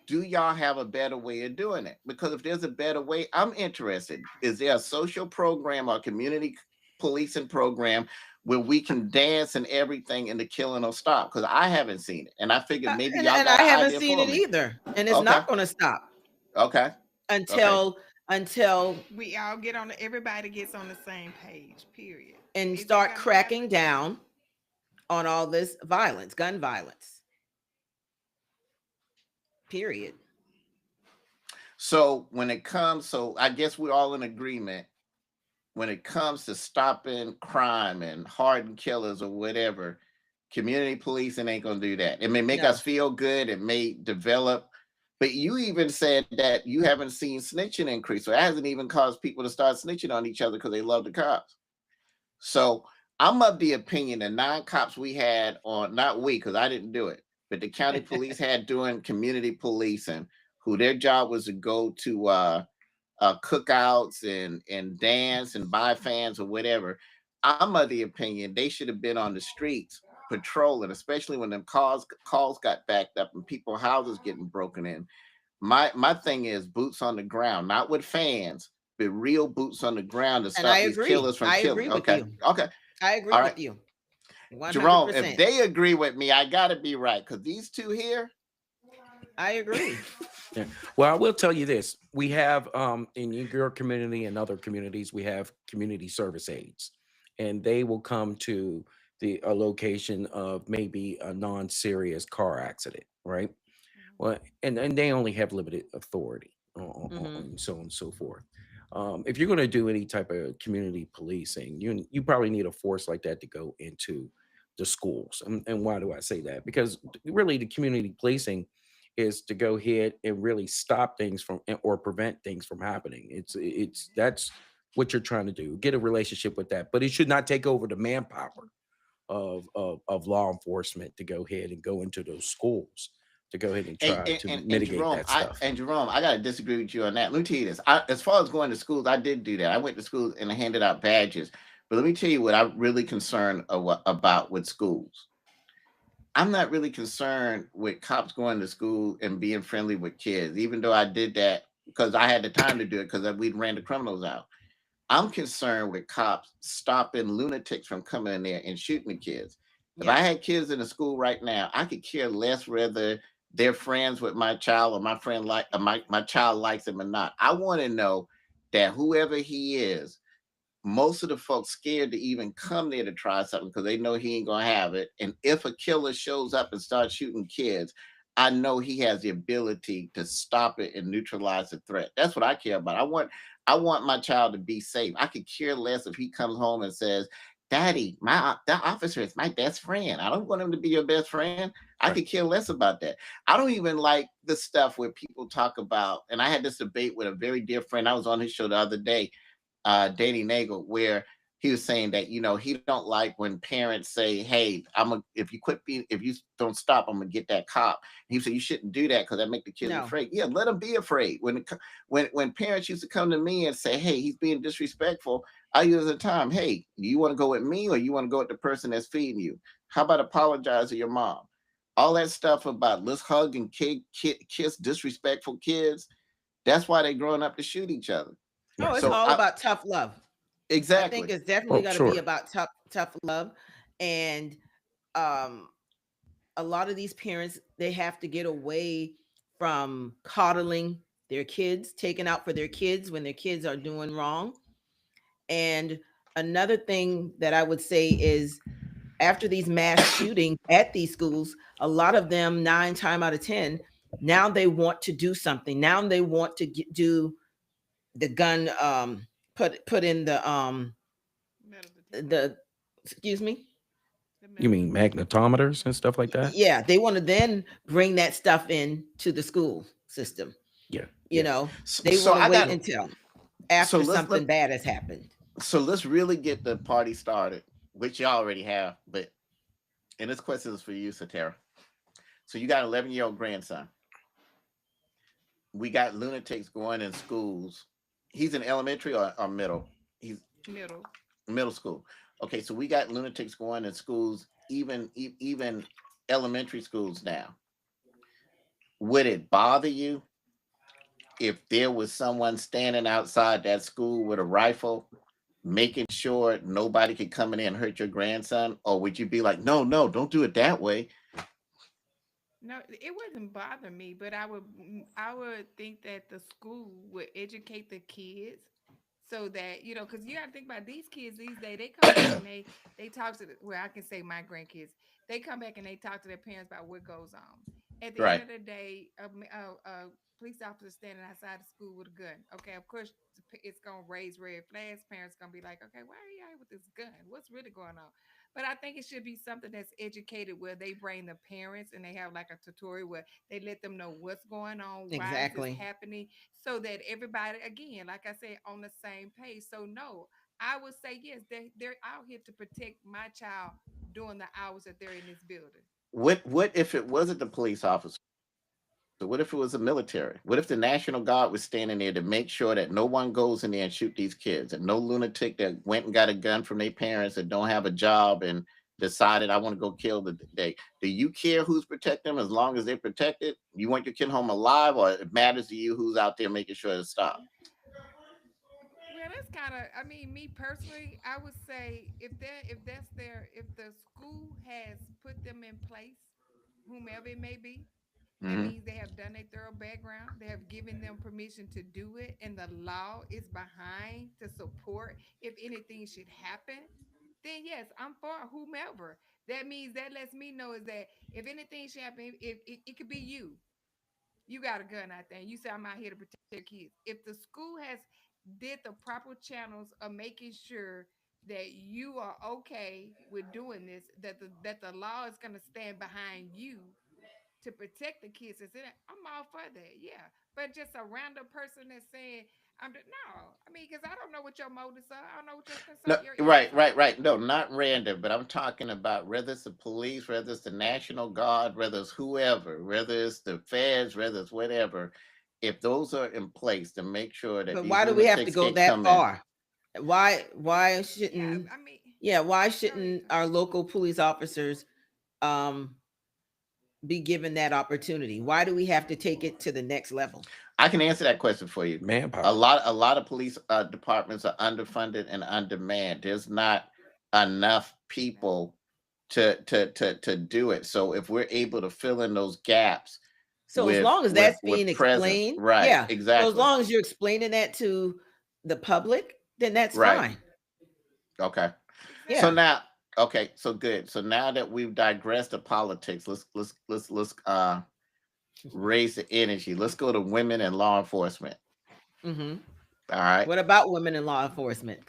do y'all have a better way of doing it? Because if there's a better way, I'm interested. Is there a social program or community policing program where we can dance and everything and the killing will stop? Because I haven't seen it. And I figured maybe y'all got I an haven't idea seen for it me. either. And it's Okay. not going to stop Okay. until we all get on everybody gets on the same page, period. and start cracking down on all this violence, gun violence. Period. So when it comes, so I guess we're all in agreement when it comes to stopping crime and hardened killers or whatever, community policing ain't gonna do that. It may make us feel good, it may develop, but you even said that you haven't seen snitching increase. So it hasn't even caused people to start snitching on each other because they love the cops. So I'm of the opinion that 9 cops we had on, not we, because I didn't do it, but the county police had doing community policing, who their job was to go to cookouts and dance and buy fans or whatever. I'm of the opinion they should have been on the streets patrolling, especially when them calls got backed up and people houses getting broken in. My thing is boots on the ground, not with fans, but real boots on the ground to stop these killers from killing. Okay. I agree with you. 100%. Jerome, if they agree with me, I gotta be right, because these two here. I agree. Yeah. Well, I will tell you this. We have in your community and other communities, we have community service aides, and they will come to a location of maybe a non-serious car accident, right? Well, and they only have limited authority and so on and so forth. If you're going to do any type of community policing, you probably need a force like that to go into the schools. And why do I say that? Because really, the community policing is to go ahead and really stop things from or prevent things from happening. That's what you're trying to do. Get a relationship with that, but it should not take over the manpower of law enforcement to go ahead and go into those schools to go ahead and try to mitigate Jerome, that stuff. Jerome, I gotta disagree with you on that. Let me tell you this. As far as going to schools, I did do that. I went to schools and I handed out badges. But let me tell you what I'm really concerned about with schools. I'm not really concerned with cops going to school and being friendly with kids, even though I did that because I had the time to do it because we ran the criminals out. I'm concerned with cops stopping lunatics from coming in there and shooting the kids. If I had kids in the school right now, I could care less whether they're friends with my child or my friend my child likes him or not. I want to know that whoever he is, most of the folks scared to even come there to try something because they know he ain't gonna have it. And if a killer shows up and starts shooting kids, I know he has the ability to stop it and neutralize the threat. That's what I care about. I want my child to be safe. I could care less if he comes home and says, "Daddy, that officer is my best friend." I don't want him to be your best friend. I could care less about that. I don't even like the stuff where people talk about, and I had this debate with a very dear friend. I was on his show the other day, Danny Nagel, where he was saying that, you know, he don't like when parents say, hey, if you don't stop, I'm gonna get that cop. He said you shouldn't do that because that make the kids No. afraid. Yeah, let them be afraid. When parents used to come to me and say, hey, he's being disrespectful, I use the time, hey, you want to go with me or you want to go with the person that's feeding you? How about apologize to your mom? All that stuff about let's hug and kiss disrespectful kids. That's why they're growing up to shoot each other. Oh, it's Right. all about tough love. I think Exactly. it's definitely Oh, got to be sure. about tough love. And um a lot of these parents, they have to get away from coddling their kids, taking out for their kids when their kids are doing wrong. And another thing that I would say is after these mass shootings at these schools, a lot of them, 9 times out of 10, now they want to do something. Now they want to do the gun, put in the excuse me. You mean magnetometers and stuff like that? Yeah, they want to then bring that stuff in to the school system. Yeah. You Yeah. know, So, they so want to I wait got until so after let's something bad has happened. let's really get the party started, which you already have. But and this question is for you, Satara. So you got an 11-year-old grandson. We got lunatics going in schools. He's in elementary or middle. He's Middle. middle school. Okay, so we got lunatics going in schools, even elementary schools now. Would it bother you if there was someone standing outside that school with a rifle, making sure nobody could come in and hurt your grandson? Or would you be like, no, no, don't do it that way? No, it wouldn't bother me, but I would think that the school would educate the kids so that, because you got to think about these kids these days. They come back and they talk to well, I can say my grandkids. They come back and they talk to their parents about what goes on. At the end Right. of the day, a police officer standing outside the school with a gun. Okay, of course it's gonna raise red flags. Parents gonna be like, okay, why are you out with this gun? What's really going on? But I think it should be something that's educated where they bring the parents and they have like a tutorial where they let them know what's going on, why is this Exactly. happening, so that everybody, again, like I said, on the same page. So no, I would say yes, they're out here to protect my child during the hours that they're in this building. What if it wasn't the police officer? So what if it was the military? What if the National Guard was standing there to make sure that no one goes in there and shoot these kids, and no lunatic that went and got a gun from their parents that don't have a job and decided I want to go kill the day? Do you care who's protecting them as long as they're protected? You want your kid home alive, or it matters to you who's out there making sure it stops? Well, that's kind of, I mean, me personally, I would say if the school has put them in place, whomever it may be, that Hmm. means they have done a thorough background. They have given them permission to do it, and the law is behind to support if anything should happen. Then yes, I'm for whomever. That means that lets me know is that if anything should happen, if it could be you, you got a gun out there, and you say I'm out here to protect your kids. If the school has did the proper channels of making sure that you are okay with doing this, that the law is going to stand behind you to protect the kids that's in it, I'm all for that. Yeah. But just a random person that's saying, no, I mean, because I don't know what your motives are. I don't know what your No, concern, your right, issues right, are. right. No, not random, but I'm talking about whether it's the police, whether it's the National Guard, whether it's whoever, whether it's the feds, whether it's whatever. If those are in place to make sure that But these why do we have to lunatics go can't that come in. far? Why Yeah, shouldn't I mean, why go ahead, shouldn't Tom. our local police officers um be given that opportunity? Why do we have to take it to the next level? I can answer that question for you. Manpower. A lot of police departments are underfunded and undermanned. There's not enough people to do it. So if we're able to fill in those gaps So as long as that's being with presence, explained, right? yeah. So as Exactly. long as you're explaining that to the public, then that's Right. fine. Okay. So Yeah. Exactly. now, okay, so good. So now that we've digressed to politics, let's raise the energy. Let's go to women in law enforcement. Hmm. All right. What about women in law enforcement?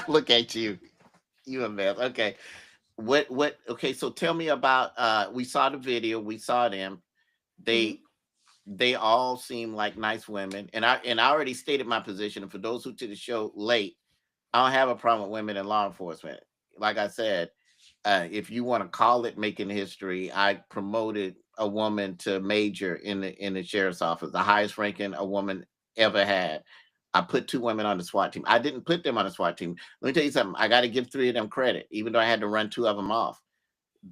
Look at you. You a mess. Okay. Okay, so tell me about we saw the video, we saw them. Hmm. They they all seem like nice women, and I already stated my position. And for those who to the show late, I don't have a problem with women in law enforcement. Like I said, if you want to call it making history, I promoted a woman to major in the sheriff's office, the highest ranking a woman ever had. I put 2 women on the SWAT team. I didn't put them on the SWAT team. Let me tell you something. I got to give 3 of them credit, even though I had to run 2 of them off.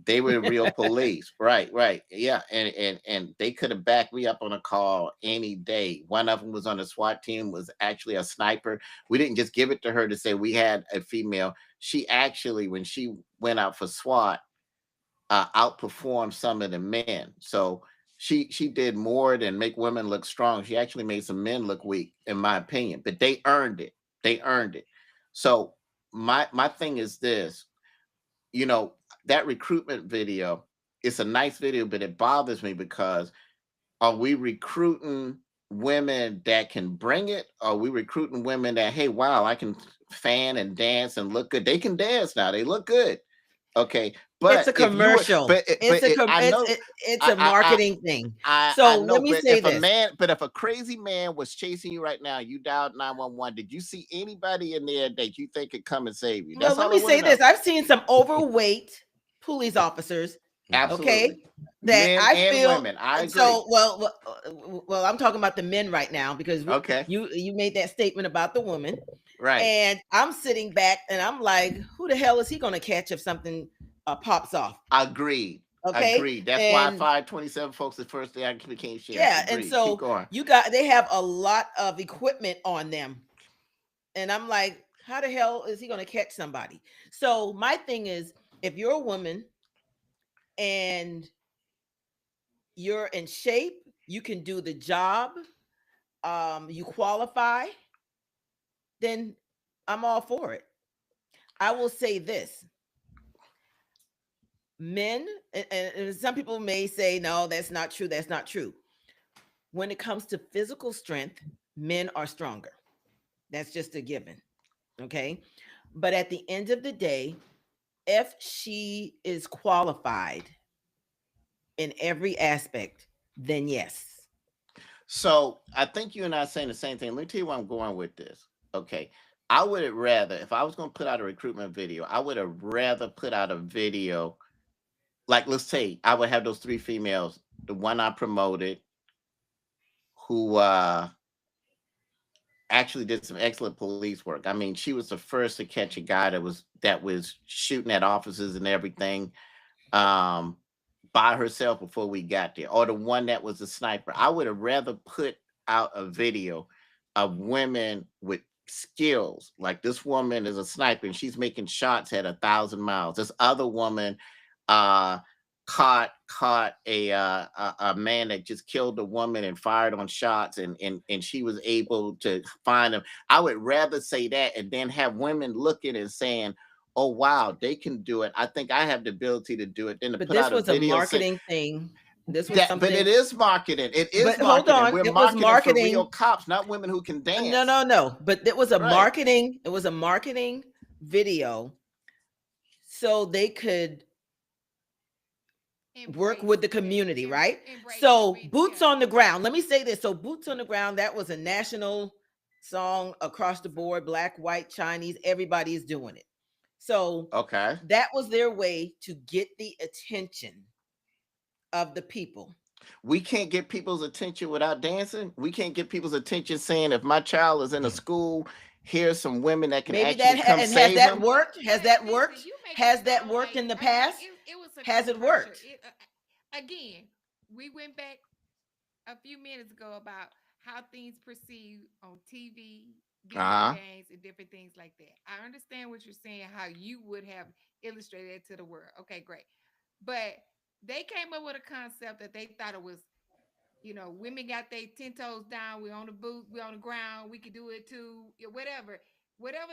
They were real police. Right, right. Yeah. And they could have backed me up on a call any day. One of them was on the SWAT team, was actually a sniper. We didn't just give it to her to say we had a female. She actually, when she went out for SWAT, outperformed some of the men. So she did more than make women look strong. She actually made some men look weak, in my opinion. But they earned it. They earned it. So my thing is this, you know, that recruitment video, it's a nice video, but it bothers me because are we recruiting women that can bring it? Are we recruiting women that, hey, wow, I can fan and dance and look good? They can dance now. They look good. Okay. It's But a if you were, commercial. I know, It's a marketing thing. I So know, let me but say this. if a crazy man was chasing you right now, you dialed 911, did you see anybody in there that you think could come and save you? Well, That's let all I me want say to know. this. I've seen some overweight police officers, Absolutely. okay, that Men I and feel women. I agree. so well, I'm talking about the men right now because Okay. you made that statement about the woman. Right. And I'm sitting back and I'm like, who the hell is he going to catch if something pops off? Agreed. Okay. Agreed. That's why I And fired 27 folks the first day I became sheriff. yeah, and Agreed. Keep so going. they have a lot of equipment on them. And I'm like, how the hell is he going to catch somebody? So my thing is, if you're a woman and you're in shape, you can do the job, you qualify, then I'm all for it. I will say this. Men, and some people may say, no, that's not true. That's not true. When it comes to physical strength, men are stronger. That's just a given. Okay. But at the end of the day, if she is qualified in every aspect, then yes. So I think you and I are saying the same thing. Let me tell you where I'm going with this. Okay. I would have rather, if I was going to put out a recruitment video, I would have rather put out a video like, let's say I would have those 3 females, the one I promoted, who actually did some excellent police work. I mean, she was the first to catch a guy that was shooting at officers and everything, um, by herself before we got there, or the one that was a sniper. I would have rather put out a video of women with skills. Like this woman is a sniper and she's making shots at 1,000 miles. This other woman uh caught a man that just killed a woman and fired on shots, and she was able to find him. I would rather say that and then have women looking and saying, oh wow, they can do it. I think I have the ability to do it. Then to But put this out a was a video saying marketing thing. This was that, but something. it is marketing. It is But hold marketing. on, We're it was marketing for real marketing. cops, not women who can dance. No. But it was a Right. marketing. It was a marketing video, so they could work with the community, right? So boots on the ground. Let me say this. So boots on the ground, that was a national song across the board, black, white, Chinese, everybody is doing it. So Okay. that was their way to get the attention of the people. We can't get people's attention without dancing. We can't get people's attention saying, if my child is in a school, here's some women that can Maybe actually come and save has that them. worked? Has that worked? Has that worked in the past? Has it worked? Again, we went back a few minutes ago about how things perceived on TV, video games, and different things like that. I understand what you're saying, how you would have illustrated it to the world. Okay, great. But they came up with a concept that they thought it was, women got their 10 toes down, we're on the boot, we're on the ground, we could do it too, whatever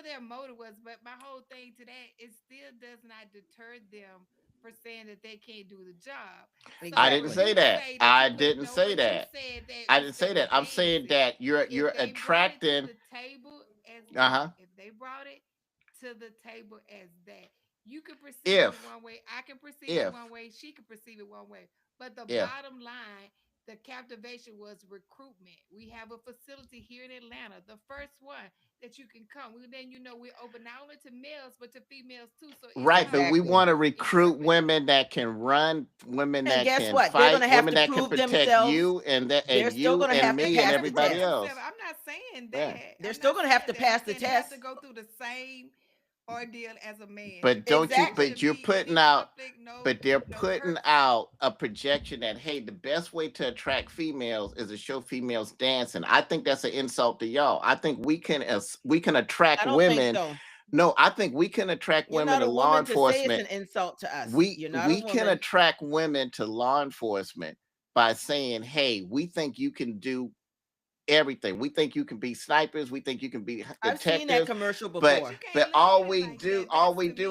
their motive was. But my whole thing to that, it still does not deter them for saying that they can't do the job. Exactly. I didn't say that. I didn't say that. I didn't say that. I'm saying that you're attracting the table as if they brought it to the table as that. You can perceive it one way, I can perceive it one way, she can perceive it one way. But the bottom line The captivation was recruitment. We have a facility here in Atlanta, the first one that you can come. Then we're open not only to males but to females too. So it's Right, but we Exactly. want to recruit women that can run, women And that guess can what? They're fight, going to have women to that can prove protect themselves. you and that They're and still you going to and have to me and pass the everybody test. else. I'm not saying Yeah. that. They're I'm still not going to have saying to that. pass the And they have test. to go through the same ordeal as a man. But don't you? Exactly. But you're putting out. But they're putting out a projection that, hey, the best way to attract females is to show females dancing. I think that's an insult to y'all. I think we can attract I don't think women. so. No, I think we can attract You're women not to a law woman to say it's enforcement. an insult to us. We You're not a we can woman. attract women to law enforcement by saying, hey, we think you can do everything. We think you can be snipers. We think you can be I've seen that detectives. commercial before. But all we do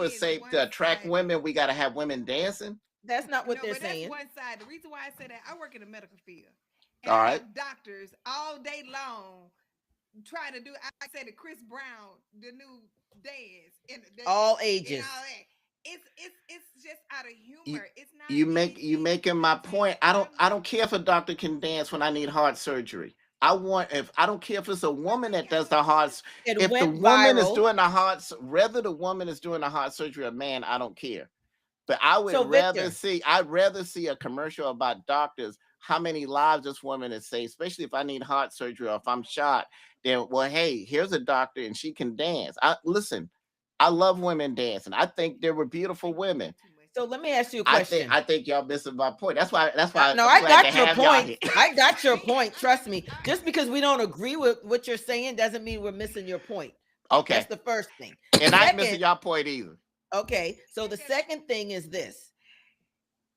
is say to attract women, we got to have women dancing. That's not what they're but saying. that's one side. The reason why I say that, I work in the medical field. And All I right. have doctors all day long trying to do, I say the Chris Brown, the new dance. All ages. And all that. It's just out of humor. It's not You making my point. I don't care if a doctor can dance when I need heart surgery. I don't care if it's a woman that does the hearts. It If the went woman is viral. doing the hearts, whether the woman is doing the heart surgery or man, I don't care. But I would So, rather Victor, I'd rather see a commercial about doctors, how many lives this woman has saved, especially if I need heart surgery or if I'm shot. Then, well, hey, here's a doctor and she can dance. Listen, I love women dancing. I think there were beautiful women. so let me ask you a question. I think y'all missing my point. That's why. No, I'm I glad got to your have y'all point. here. I got your point. Trust me. Just because we don't agree with what you're saying doesn't mean we're missing your point. Okay. That's the first thing. And I ain't missing y'all point either. Okay. So the second thing is this.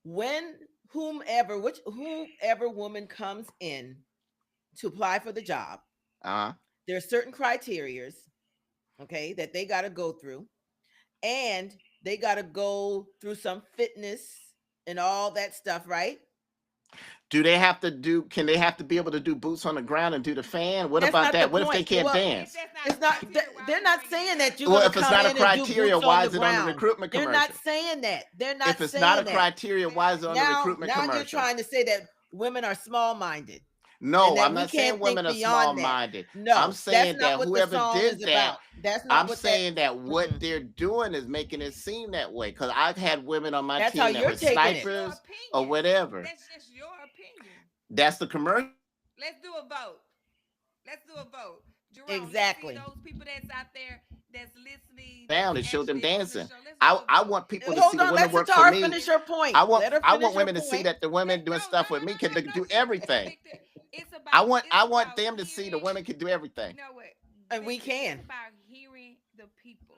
When whomever woman comes in to apply for the job, there are certain criterias, okay, that they got to go through, and they got to go through some fitness and all that stuff, right? Can they have to be able to do boots on the ground and do the fan? What about that? What if they can't dance? It's not. They're not saying that you. Well, if it's not a criteria, why is it on the recruitment commercial? They're not saying that. They're not. If it's not a criteria, why is it on the recruitment commercial? Now you're trying to say that women are small-minded. No, I'm not saying women are small-minded. No, I'm saying that what whoever did that, I'm saying that what they're doing is making it seem that way. Because I've had women on my team that were snipers or whatever. That's just your opinion. That's the commercial. Let's do a vote. Jerome, exactly. Those people that's out there that's listening down and show them dancing. I want people to see the women work for me. Finish her point. I want women to see that the women doing stuff with me can do everything. I want them to see the women can do everything. You know what? And we can. It's about hearing the people.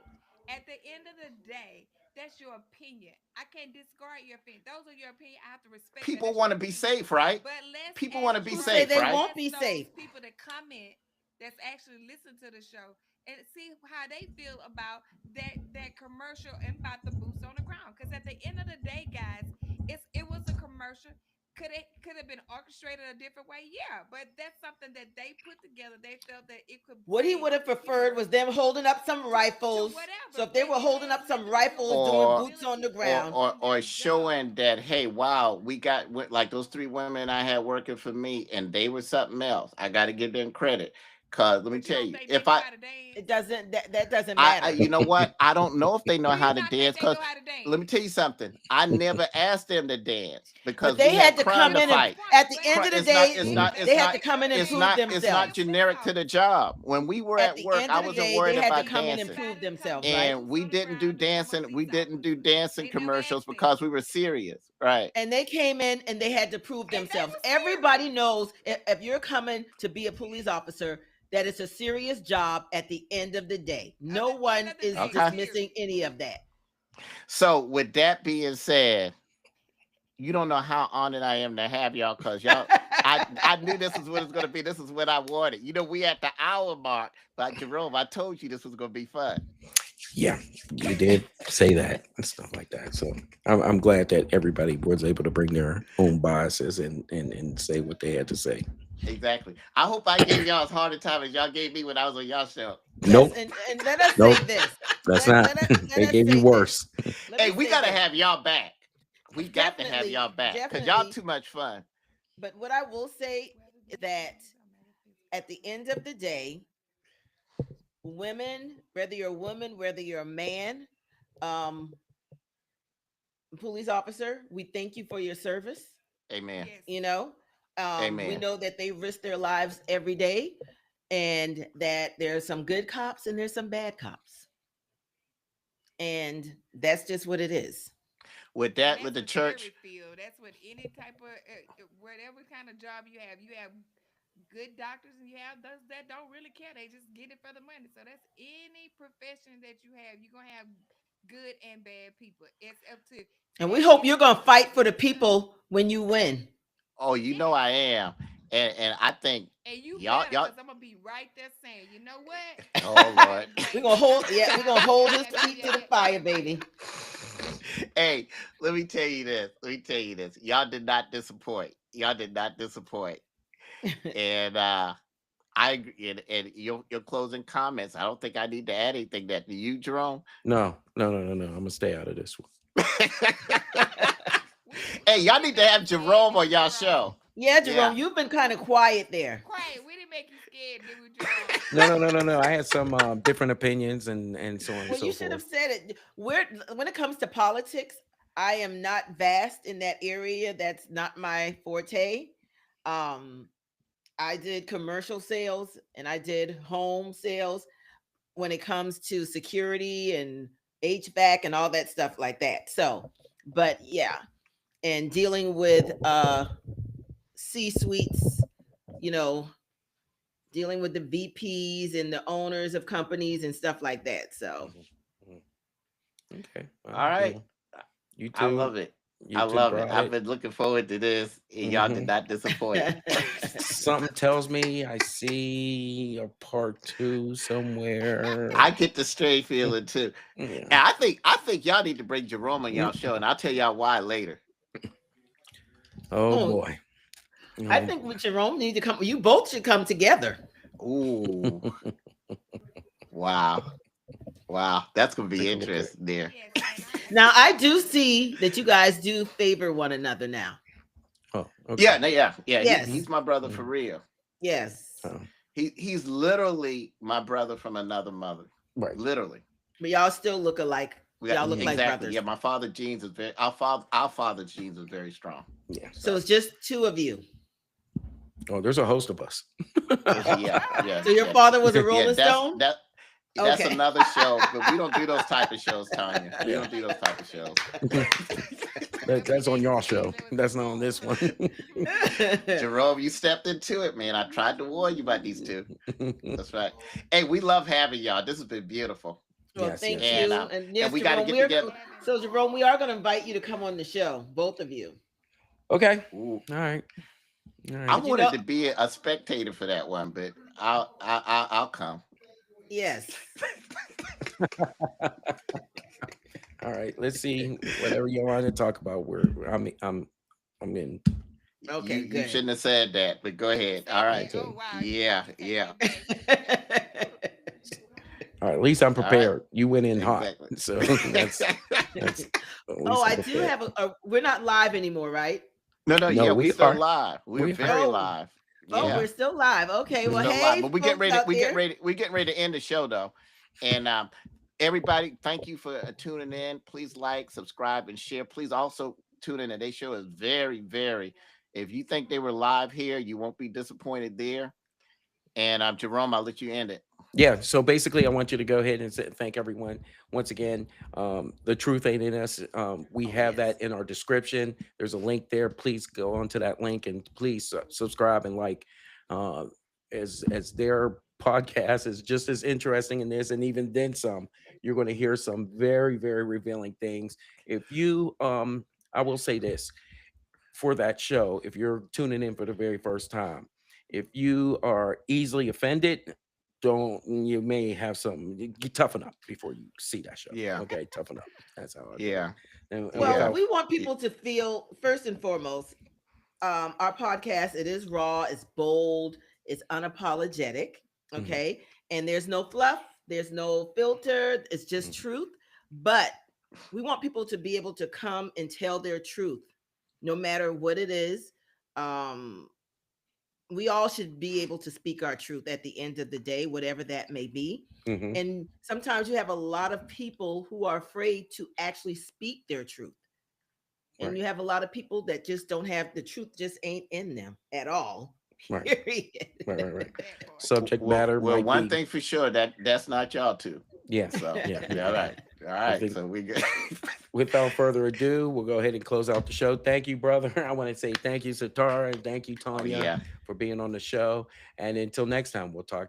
At the end of the day, that's your opinion. I can't discard your opinion. Those are your opinion. I have to respect. People want to be safe, right? But people want to be right? safe, They won't be safe. People that comment, that's actually listen to the show and see how they feel about that commercial and about the boots on the ground. Because at the end of the day, guys, it was a commercial. Could have been orchestrated a different way? Yeah, but that's something that they put together. They felt that it could. What he would have preferred was them holding up some rifles. So if they were holding up some rifles, doing boots on the ground, or showing that, hey, wow, we got like those 3 women I had working for me, and they were something else. I got to give them credit. Cause let me tell you, it doesn't that doesn't matter. You know what? I don't know if they know how to dance. Cause let me tell you something. I never asked them to dance because they had to come in. At the end of the day, they had to come in and prove themselves. It's not generic to the job. When we were at work, I wasn't worried about dancing. And prove themselves, and we didn't do dancing. We didn't do dancing commercials because we were serious, right? And they came in and they had to prove themselves. Everybody knows if you're coming to be a police officer, that it's a serious job at the end of the day. No one is dismissing any of that. So with that being said, you don't know how honored I am to have y'all, because y'all, I knew this is what it's going to be. This is what I wanted. You know, we at the hour mark, but Jerome, I told you this was going to be fun. Yeah, you did say that and stuff like that. So I'm glad that everybody was able to bring their own biases and say what they had to say. Exactly. I hope I gave y'all as hard a time as y'all gave me when I was on y'all show. Nope. And let us say this. That's not. They gave you worse. Hey, we got to have y'all back. We got to have y'all back because y'all too much fun. But what I will say is that at the end of the day, women, whether you're a woman, whether you're a man, um, police officer, we thank you for your service. Amen. Yes. You know, we Amen. know that they risk their lives every day, and that there's some good cops and there's some bad cops, and that's just what it is. With And that, that's with the with church, every field. That's with any type of whatever kind of job you have. You have good doctors and you have those that don't really care. They just get it for the money. So that's any profession that you have. You're gonna have good and bad people. It's up to And we that hope you're gonna individual fight to for the choose. people when you win. oh, you know Yes. I am, and I think And you y'all better, y'all. because I'm gonna be right there saying, you know what? Oh I Lord. gotta We're blame gonna you. hold, yeah, we're gonna hold his feet to the fire, Yeah. baby. Hey, let me tell you this. Let me tell you this. Y'all did not disappoint. Y'all did not disappoint. And I agree. And your closing comments. I don't think I need to add anything that to you, Jerome. No. I'm gonna stay out of this one. Hey, y'all We need didn't to make have you scared, Jerome did on we, y'all Jerome? show. Yeah, Jerome, Yeah. you've been kind of quiet there. Quiet. We didn't make you scared, did we, Jerome? No. I had some different opinions and so on and Well, so you should have forth. said it. When it comes to politics, I am not vast in that area. That's not my forte. Um, I did commercial sales and I did home sales when it comes to security and HVAC and all that stuff like that. So, but yeah, and dealing with C suites, you know, dealing with the VPs and the owners of companies and stuff like that. So, Okay. Well, All right. you I two, love it. I love it. I've been looking forward to this, and y'all did not disappoint. Something tells me I see a part 2 somewhere. I get the strange feeling too. Yeah. And I think y'all need to bring Jerome on y'all show, and I'll tell y'all why later. Oh boy. I think with Jerome need to come. You both should come together. Ooh. Wow. That's gonna be Take a look at it. interesting there. Now I do see that you guys do favor one another now. Oh, okay. Yeah. Yes. He's my brother for real. Yes. Oh, He's literally my brother from another mother. right. Literally. But y'all still look alike. We got, Y'all look like exactly. brothers. Yeah, my father genes is very our father's genes was very strong. Yeah. So it's just two of you. Oh, there's a host of us. Yeah. So your father was a Yeah, Rolling Stone? That's Okay. another show, but we don't do those type of shows, Tanya. We don't do those type of shows. That's on y'all show. That's not on this one. Jerome, you stepped into it, man. I tried to warn you about these two. That's right. Hey, we love having y'all. This has been beautiful. Well, Yes, thank yes, you. yes. And yes, we got to Jerome, get together. So Jerome, we are going to invite you to come on the show, both of you. Okay. Ooh. All right. I wanted to be a spectator for that one, but I'll come. Yes. All right. Let's see whatever you want to talk about. I'm in. Okay, You good. shouldn't have said that, but go ahead. All right. Oh, wow. Yeah. All right. At least I'm All right. prepared. You went in hot, Exactly. so that's at least Oh, I'm I do prepared. have we're not live anymore, right? No, No, yeah, we we're still are. live. We're We very are. live. Oh, Yeah. we're still live. Okay. We're Well, still hey, live, but we get folks out there. we're getting ready to end the show though. And everybody, thank you for tuning in. Please like, subscribe, and share. Please also tune in. Today's show is very, very. If you think they were live here, you won't be disappointed there. And Jerome, I'll let you end it. Yeah. So basically, I want you to go ahead and thank everyone once again. The truth ain't in us. We have that in our description. There's a link there. Please go onto that link and please subscribe and like. As their podcast is just as interesting in this, and even then some. You're going to hear some very, very revealing things. If you, I will say this for that show. If you're tuning in for the very first time, if you are easily offended, you may have some toughen up before you see that show. Yeah. Okay, toughen up. That's how I do Yeah. it. And Well, without, we want people to feel, first and foremost, our podcast, it is raw, it's bold, it's unapologetic. Okay. And there's no fluff, there's no filter, it's just truth. But we want people to be able to come and tell their truth, no matter what it is. we all should be able to speak our truth at the end of the day, whatever that may be. Mhm. And sometimes you have a lot of people who are afraid to actually speak their truth. And Right. you have a lot of people that just don't have the truth, just ain't in them at all. Right. Period. Right. That part. Subject matter Well, might one be. thing for sure, that's not y'all two. Yeah. So Yeah. all right. All right. think- So we good. Without further ado, we'll go ahead and close out the show. Thank you, brother. I want to say thank you, Satara, and thank you, Tanya, yeah. for being on the show. And until next time, we'll talk.